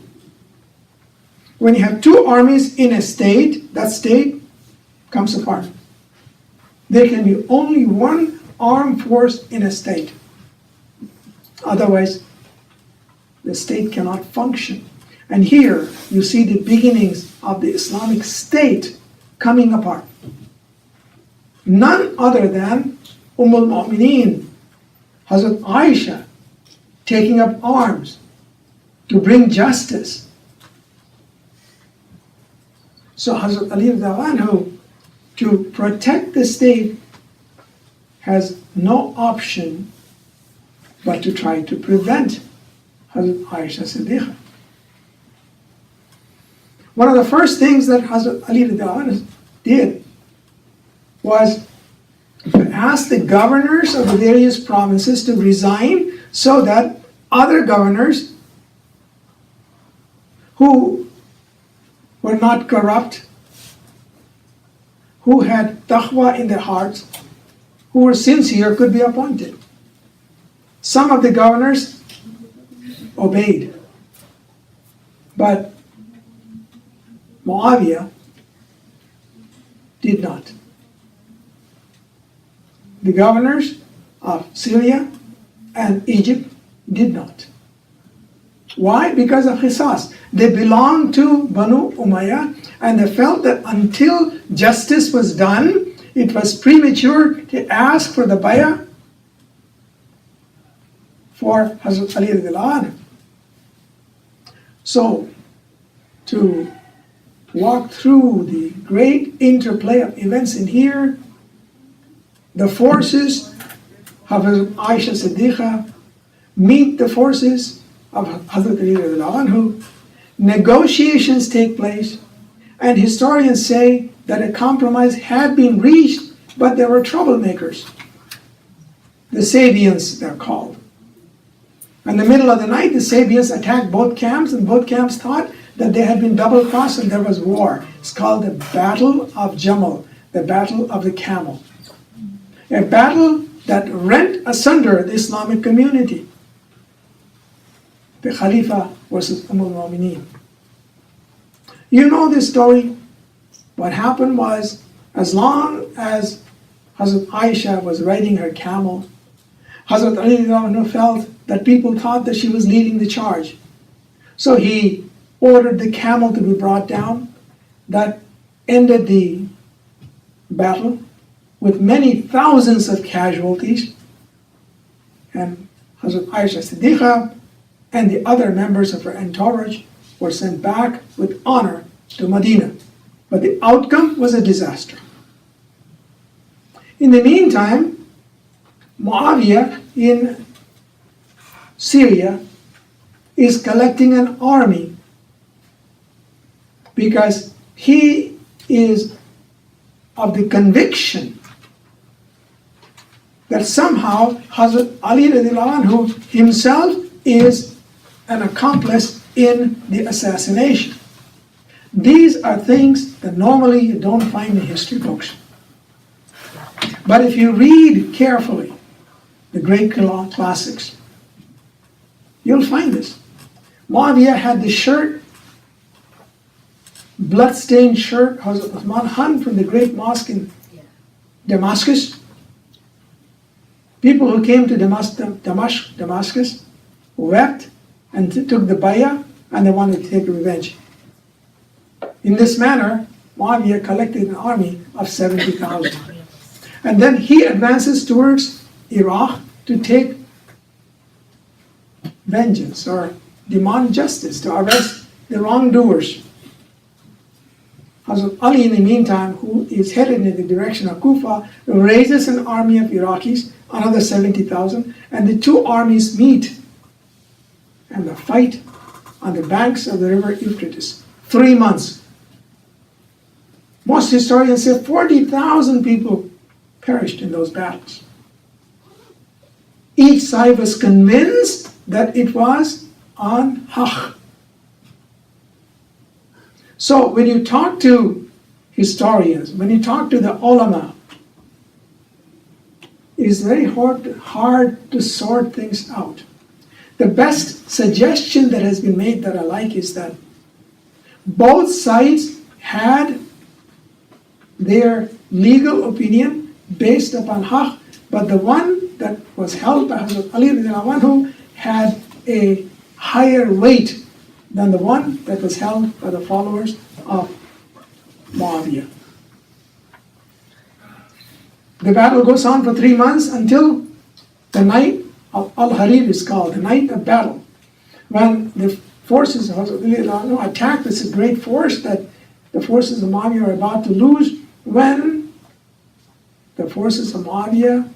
When you have two armies in a state, that state comes apart. There can be only one armed force in a state. Otherwise, the state cannot function. And here you see the beginnings of the Islamic State coming apart. None other than al-Mu'mineen, Hazrat Aisha, taking up arms to bring justice. So Hazrat Ali radiallahu anhu, to protect the state, has no option but to try to prevent Hazrat Aisha Siddiqa. One of the first things that Hazrat Ali radiallahu anhu did was to ask the governors of the various provinces to resign so that other governors who were not corrupt, who had taqwa in their hearts, who were sincere, could be appointed. Some of the governors obeyed, but Muawiyah did not. The governors of Syria and Egypt did not. Why? Because of qisas. They belonged to Banu Umayyah, and they felt that until justice was done, it was premature to ask for the bay'ah for Hazrat Ali radiallahu anhu. So, to walk through the great interplay of events in here, the forces of Hazrat Aisha Siddiqa meet the forces of Hazrat Ali radiallahu anhu, negotiations take place, and historians say that a compromise had been reached, but there were troublemakers. The Sabians, they're called. In the middle of the night, the Sabians attacked both camps, and both camps thought that they had been double-crossed and there was war. It's called the Battle of Jamal, the Battle of the Camel. A battle that rent asunder the Islamic community. The Khalifa versus al-Mu'mineen. You know this story. What happened was, as long as Hazrat Aisha was riding her camel, Hazrat Ali felt that people thought that she was leading the charge. So he ordered the camel to be brought down. That ended the battle with many thousands of casualties. And Hazrat Aisha Siddiqa and the other members of her entourage were sent back with honor to Medina. But the outcome was a disaster. In the meantime, Muawiyah in Syria is collecting an army because he is of the conviction that somehow Hazrat Ali radiallahu anhu himself is an accomplice in the assassination. These are things that normally you don't find in history books. But if you read carefully the great classics, you'll find this. Muawiyah had the shirt, blood-stained shirt, Hazrat Uthman hung from the great mosque in Damascus. People who came to Damascus wept and took the bayah, and they wanted to take revenge. In this manner, Muawiyah collected an army of 70,000. And then he advances towards Iraq to take vengeance or demand justice, to arrest the wrongdoers. Hazrat Ali, in the meantime, who is headed in the direction of Kufa, raises an army of Iraqis, another 70,000, and the two armies meet and the fight on the banks of the river Euphrates. 3 months. Most historians say 40,000 people perished in those battles. Each side was convinced that it was on haqq. So when you talk to historians, when you talk to the ulama, it is very hard to sort things out. The best suggestion that has been made that I like is that both sides had their legal opinion based upon haqq, but the one that was held by Hazrat Ali radiallahu anhu had a higher weight than the one that was held by the followers of Muawiyah. The battle goes on for 3 months until the night of Al-Harir is called, the night of battle, when the forces of Hazrat Ali radiallahu anhu attack this great force that the forces of Muawiyah are about to lose, when the forces of Muawiyah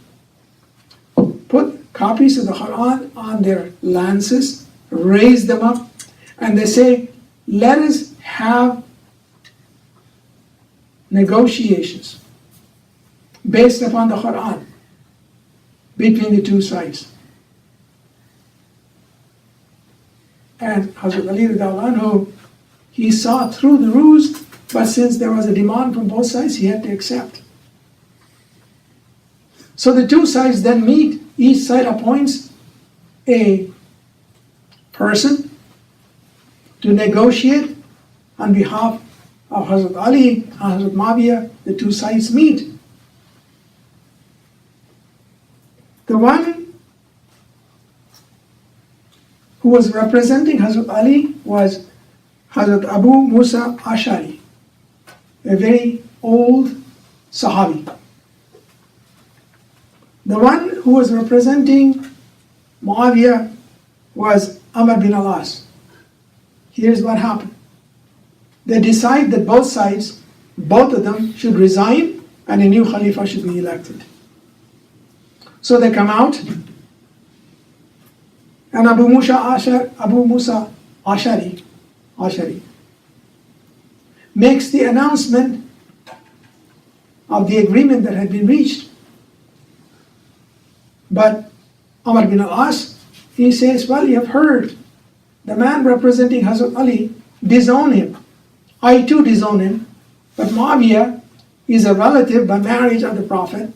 put copies of the Quran on their lances, raise them up, and they say, let us have negotiations based upon the Quran between the two sides. And Hazrat Ali radiallahu anhu, he saw through the ruse, but since there was a demand from both sides, he had to accept. So the two sides then meet, each side appoints a person to negotiate on behalf of Hazrat Ali and Hazrat Muawiyah. The two sides meet. The one who was representing Hazrat Ali was Hazrat Abu Musa Ash'ari, a very old Sahabi. The one who was representing Muawiyah was Amr bin al-As. Here's what happened. They decide that both sides, both of them, should resign and a new Khalifa should be elected. So they come out, and Abu Musa Ash'ari makes the announcement of the agreement that had been reached. But Amr bin al-As, he says, well, you have heard the man representing Hazrat Ali disown him. I too disown him, but Muawiyah is a relative by marriage of the Prophet,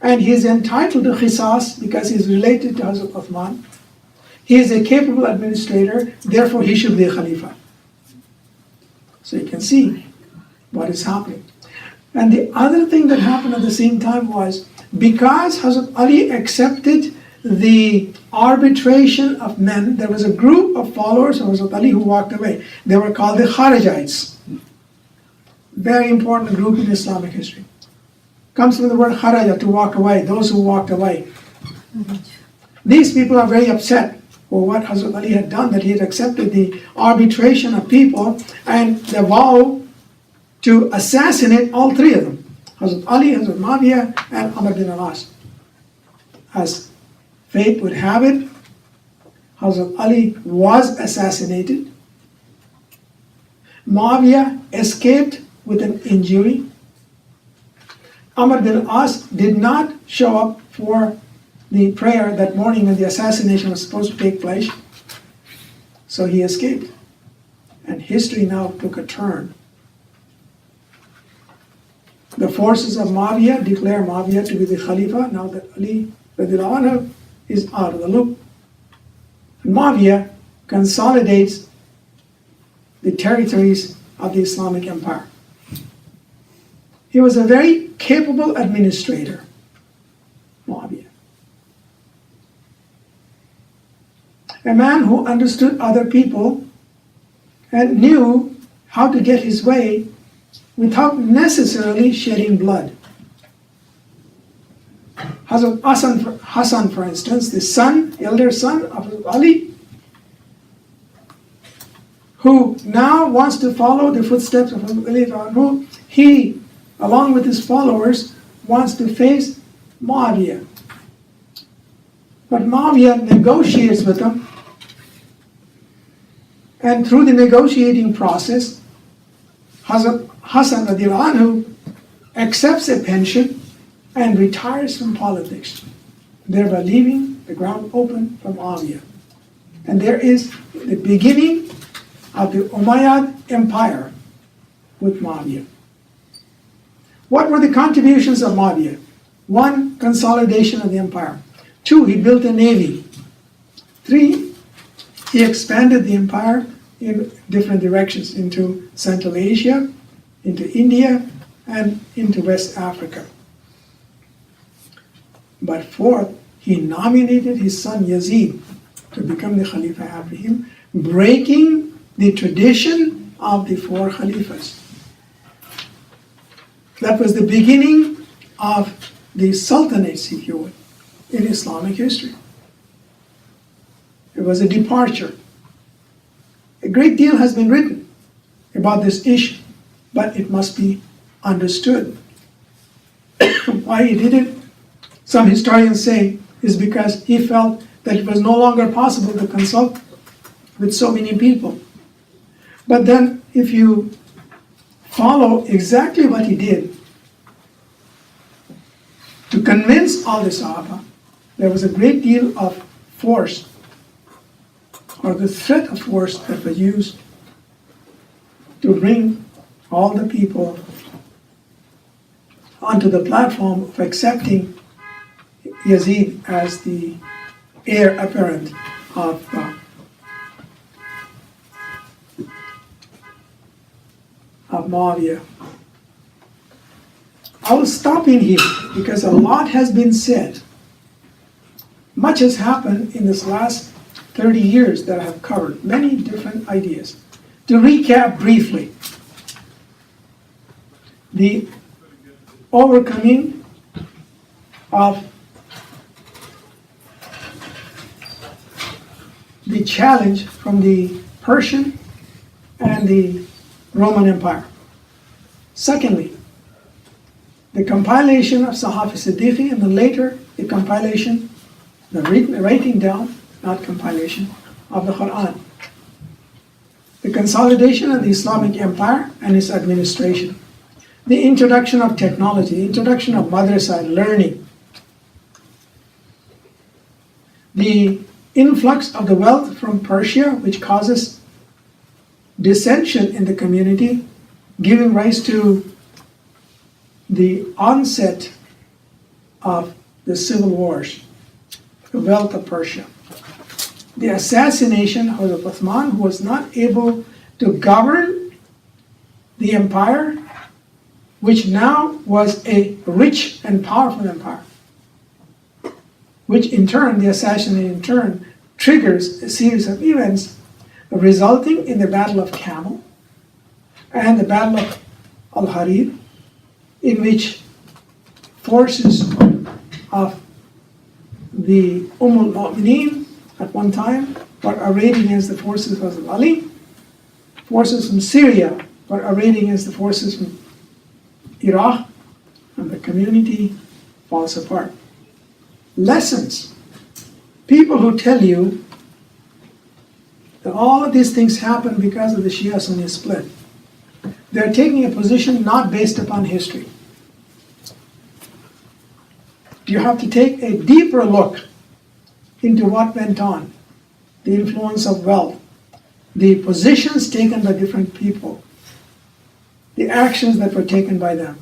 and he is entitled to qisas because he is related to Hazrat Uthman. He is a capable administrator, therefore he should be a Khalifa. So you can see what is happening. And the other thing that happened at the same time was, because Hazrat Ali accepted the arbitration of men, there was a group of followers of Hazrat Ali who walked away. They were called the Kharijites. Very important group in Islamic history. Comes from the word kharaja, to walk away, those who walked away. These people are very upset. for what Hazrat Ali had done, that he had accepted the arbitration of people and the vow to assassinate all three of them, Hazrat Ali, Hazrat Muawiyah, and Amr bin al-As. As fate would have it, Hazrat Ali was assassinated. Muawiyah escaped with an injury. Amr bin al-As did not show up for the prayer that morning when the assassination was supposed to take place, so he escaped. And history now took a turn. The forces of Muawiyah declare Muawiyah to be the Khalifa now that Ali radiallahu anhu is out of the loop. And Muawiyah consolidates the territories of the Islamic Empire. He was a very capable administrator, Muawiyah. A man who understood other people and knew how to get his way without necessarily shedding blood. Hazrat Hassan, for instance, the elder son of Ali, who now wants to follow the footsteps of Ali, he, along with his followers, wants to face Muawiyah. But Muawiyah negotiates with him, and through the negotiating process, Hazrat Hassan radiallahu anhu accepts a pension and retires from politics, thereby leaving the ground open for Muawiyah. And there is the beginning of the Umayyad Empire with Muawiyah. What were the contributions of Muawiyah? 1, consolidation of the empire. 2, he built a navy. 3, he expanded the empire in different directions into Central Asia, into India, and into West Africa. But 4th, he nominated his son Yazid to become the Khalifa after him, breaking the tradition of the 4 Khalifas. That was the beginning of the sultanates, if you would, in Islamic history. It was a departure. A great deal has been written about this issue, but it must be understood. Why he did it, some historians say, is because he felt that it was no longer possible to consult with so many people. But then, if you follow exactly what he did, to convince all the Sahaba, there was a great deal of force, or the threat of force that was used to bring all the people onto the platform of accepting Yazid as the heir apparent of Muawiyah. I will stop in here because a lot has been said. Much has happened in this last 30 years that I have covered, many different ideas. To recap briefly, the overcoming of the challenge from the Persian and the Roman Empire. Secondly, the compilation of Sahaf Siddiqi, and then later the compilation, the writing down, not compilation, of the Quran. The consolidation of the Islamic Empire and its administration. The introduction of technology, the introduction of madrasa, learning. The influx of the wealth from Persia, which causes dissension in the community, giving rise to the onset of the civil wars, the wealth of Persia. The assassination of Hazrat Uthman, who was not able to govern the empire, which now was a rich and powerful empire, which in turn, the assassination in turn, triggers a series of events resulting in the Battle of Camel and the Battle of Al-Harir, in which forces of the Umm al-Mu'mineen at one time were arrayed against the forces of Hazrat Ali. Forces from Syria were arrayed against the forces from Iraq, and the community falls apart. Lessons. People who tell you that all of these things happen because of the Shia-Sunni split, they're taking a position not based upon history. You have to take a deeper look into what went on, the influence of wealth, the positions taken by different people, the actions that were taken by them,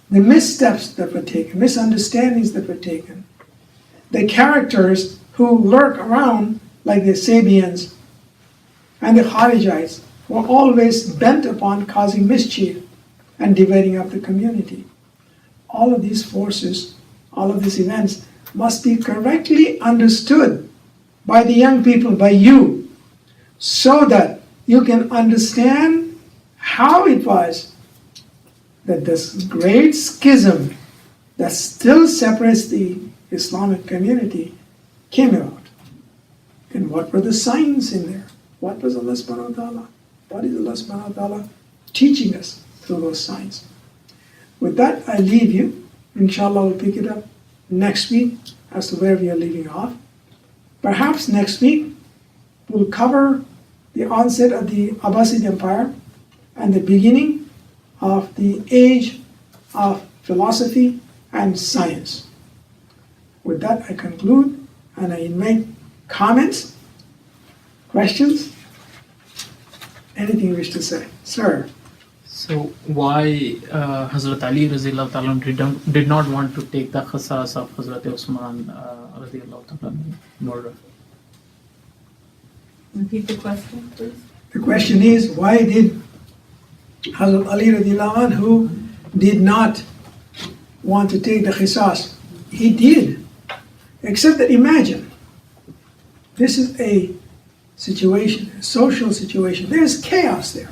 the missteps that were taken, misunderstandings that were taken, the characters who lurk around like the Sabians and the Kharijites were always bent upon causing mischief and dividing up the community. All of these forces, all of these events must be correctly understood by the young people, by you, so that you can understand how it was that this great schism that still separates the Islamic community came about. And what were the signs in there? What was Allah subhanahu wa ta'ala? What is Allah subhanahu wa ta'ala teaching us through those signs? With that, I leave you. Inshallah, we'll pick it up next week as to where we are leaving off. Perhaps next week, we'll cover the onset of the Abbasid Empire and the beginning of the age of philosophy and science. With that, I conclude, and I invite comments, questions, anything you wish to say. Sir. So why Hazrat Ali Razillahu Ta'ala did not want to take the khasas of Hazrat Usman Razillahu Ta'ala murder? Repeat the question, please. The question is, why did Hazrat Ali Radhiyallahu anhu did not want to take the qisas? He did. Except that imagine, this is a situation, a social situation. There's chaos there.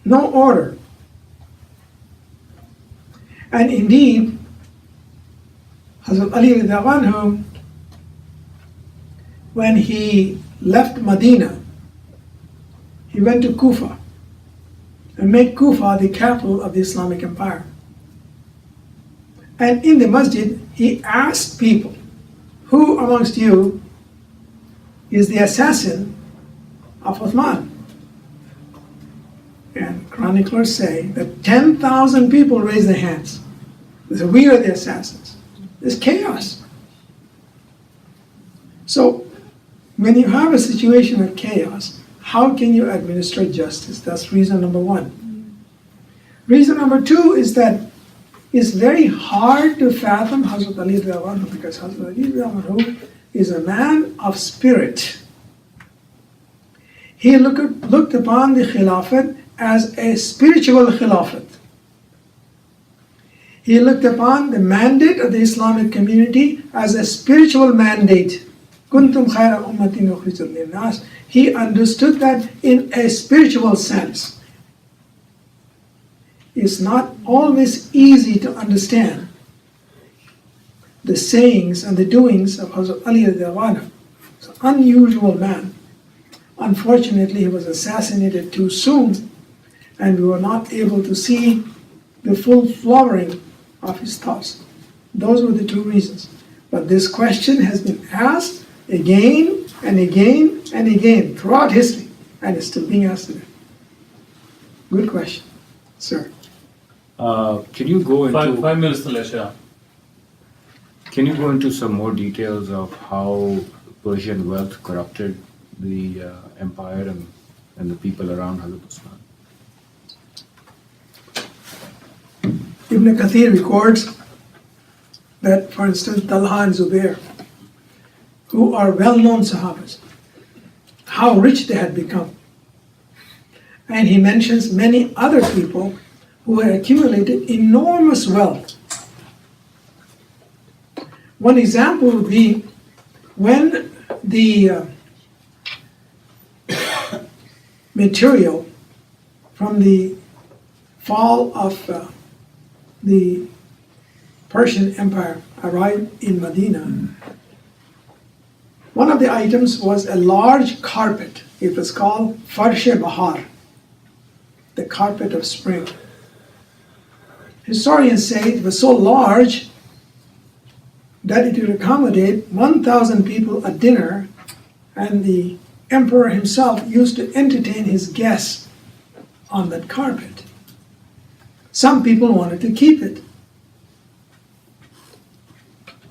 No order. And indeed, Hazrat Ali Radhiyallahu anhu, when he left Medina, he went to Kufa and made Kufa the capital of the Islamic Empire. And in the masjid, he asked people, who amongst you is the assassin of Uthman? And chroniclers say that 10,000 people raised their hands. They said, we are the assassins. There's chaos. So, when you have a situation of chaos, how can you administer justice? That's reason number one. Reason number two is that it's very hard to fathom Hazrat Ali Radhiyallahu anhu, because Hazrat Ali Radhiyallahu anhu is a man of spirit. He looked upon the Khilafat as a spiritual Khilafat. He looked upon the mandate of the Islamic community as a spiritual mandate. Kuntum khayra ummatin ukhrijat linnas. He understood that in a spiritual sense. It's not always easy to understand the sayings and the doings of Hazrat Ali Radhiyallahu anhu. He's an unusual man. Unfortunately, he was assassinated too soon, and we were not able to see the full flowering of his thoughts. Those were the two reasons. But this question has been asked again and again and again throughout history, and it's still being asked today. Good question, sir. Can you go into 5 minutes to Lesha. Can you go into some more details of how Persian wealth corrupted the empire and the people around Hazrat Usman? Ibn Kathir records that, for instance, Talha and Zubair, who are well-known Sahabas, how rich they had become. And he mentions many other people who had accumulated enormous wealth. One example would be when the material from the fall of the Persian Empire arrived in Medina, One of the items was a large carpet. It was called Farshe Bahar, the carpet of spring. Historians say it was so large that it would accommodate 1,000 people at dinner, and the emperor himself used to entertain his guests on that carpet. Some people wanted to keep it.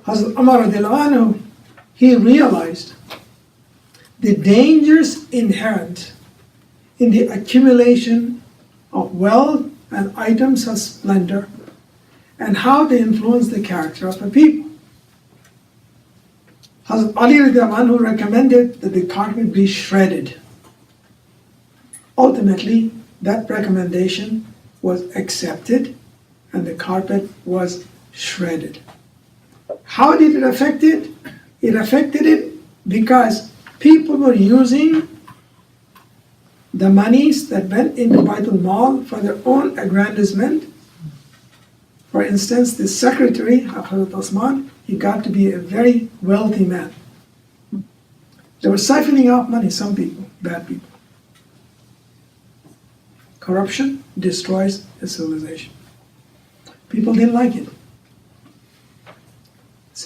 Hazrat Umar radiallahu anhu, he realized the dangers inherent in the accumulation of wealth and items of splendor and how they influence the character of a people. Hazrat Ali radiallahu anhu recommended that the carpet be shredded. Ultimately, that recommendation was accepted and the carpet was shredded. How did it affect it? It affected it because people were using the monies that went into Baitul Mal for their own aggrandizement. For instance, the secretary of Hazrat Osman, he got to be a very wealthy man. They were siphoning out money, some people, bad people. Corruption destroys a civilization. People didn't like it.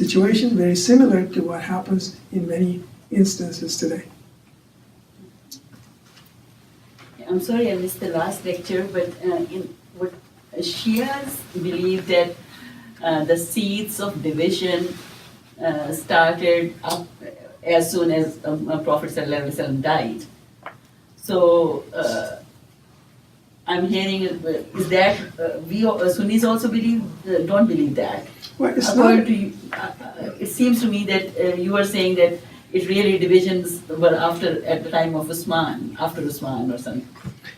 Situation very similar to what happens in many instances today. I'm sorry I missed the last lecture, but what Shias believe that the seeds of division started up as soon as Prophet ﷺ died. So I'm hearing is that we Sunnis also believe don't believe that. Well, it's According not, to you, it seems to me that you are saying that it really divisions were at the time of Usman, after Usman or something.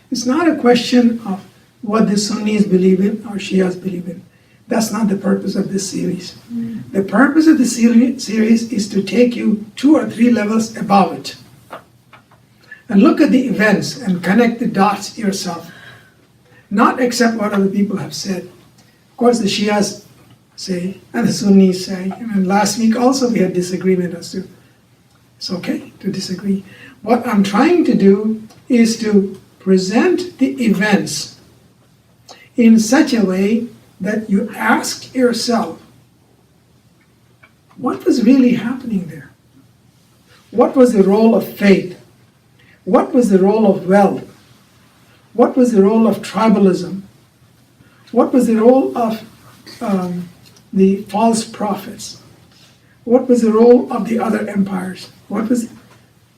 it's not a question of what the Sunnis believe in or Shias believe in. That's not the purpose of this series. The purpose of the series is to take you 2 or 3 levels above it and look at the events and connect the dots yourself. Not accept what other people have said. Of course, the Shias say, and the Sunnis say, and last week also we had disagreement as to, it's okay to disagree. What I'm trying to do is to present the events in such a way that you ask yourself, what was really happening there? What was the role of faith? What was the role of wealth? What was the role of tribalism? What was the role of the false prophets? What was the role of the other empires?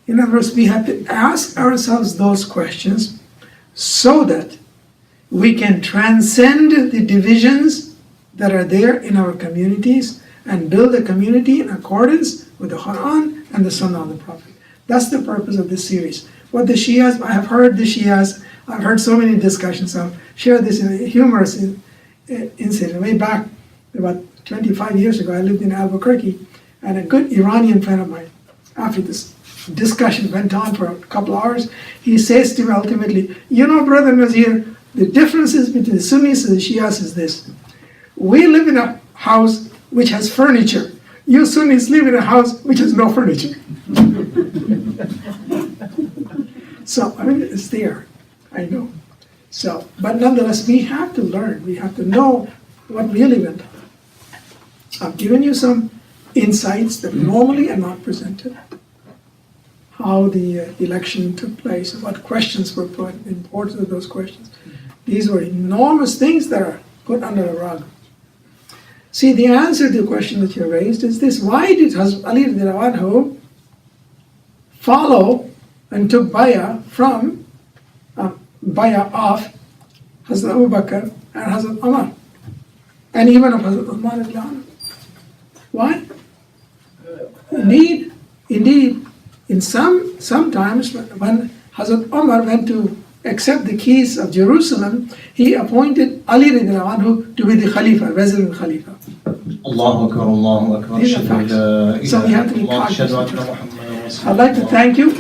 In other words, we have to ask ourselves those questions so that we can transcend the divisions that are there in our communities and build a community in accordance with the Quran and the Sunnah of the Prophet. That's the purpose of this series. What the Shias, I have heard the Shias, I've heard so many discussions. I'll share this in a humorous incident. Way back, about 25 years ago, I lived in Albuquerque, and a good Iranian friend of mine, after this discussion went on for a couple hours, he says to me ultimately, you know, Brother Nazeer, the differences between the Sunnis and the Shias is this. We live in a house which has furniture. You Sunnis live in a house which has no furniture. So, I mean, it's there. I know. So, but nonetheless, we have to learn. We have to know what really went on. I've given you some insights that normally are not presented. How the election took place, what questions were put, the importance of those questions. These were enormous things that are put under the rug. See, the answer to the question that you raised is this. Why did Hazrat Ali radiallahu anhu follow and took bayah from bayah of Hazrat Abu Bakr and Hazrat Umar, and even of Hazrat Uthman radiallahu anhu? Why? Indeed, in sometimes when Hazrat Umar went to accept the keys of Jerusalem, he appointed Ali radiallahu anhu to be the Khalifa, resident Khalifa. Allahu Akbar, Allahu Akbar. These are facts. So we have to be cognizant. I'd like to thank you.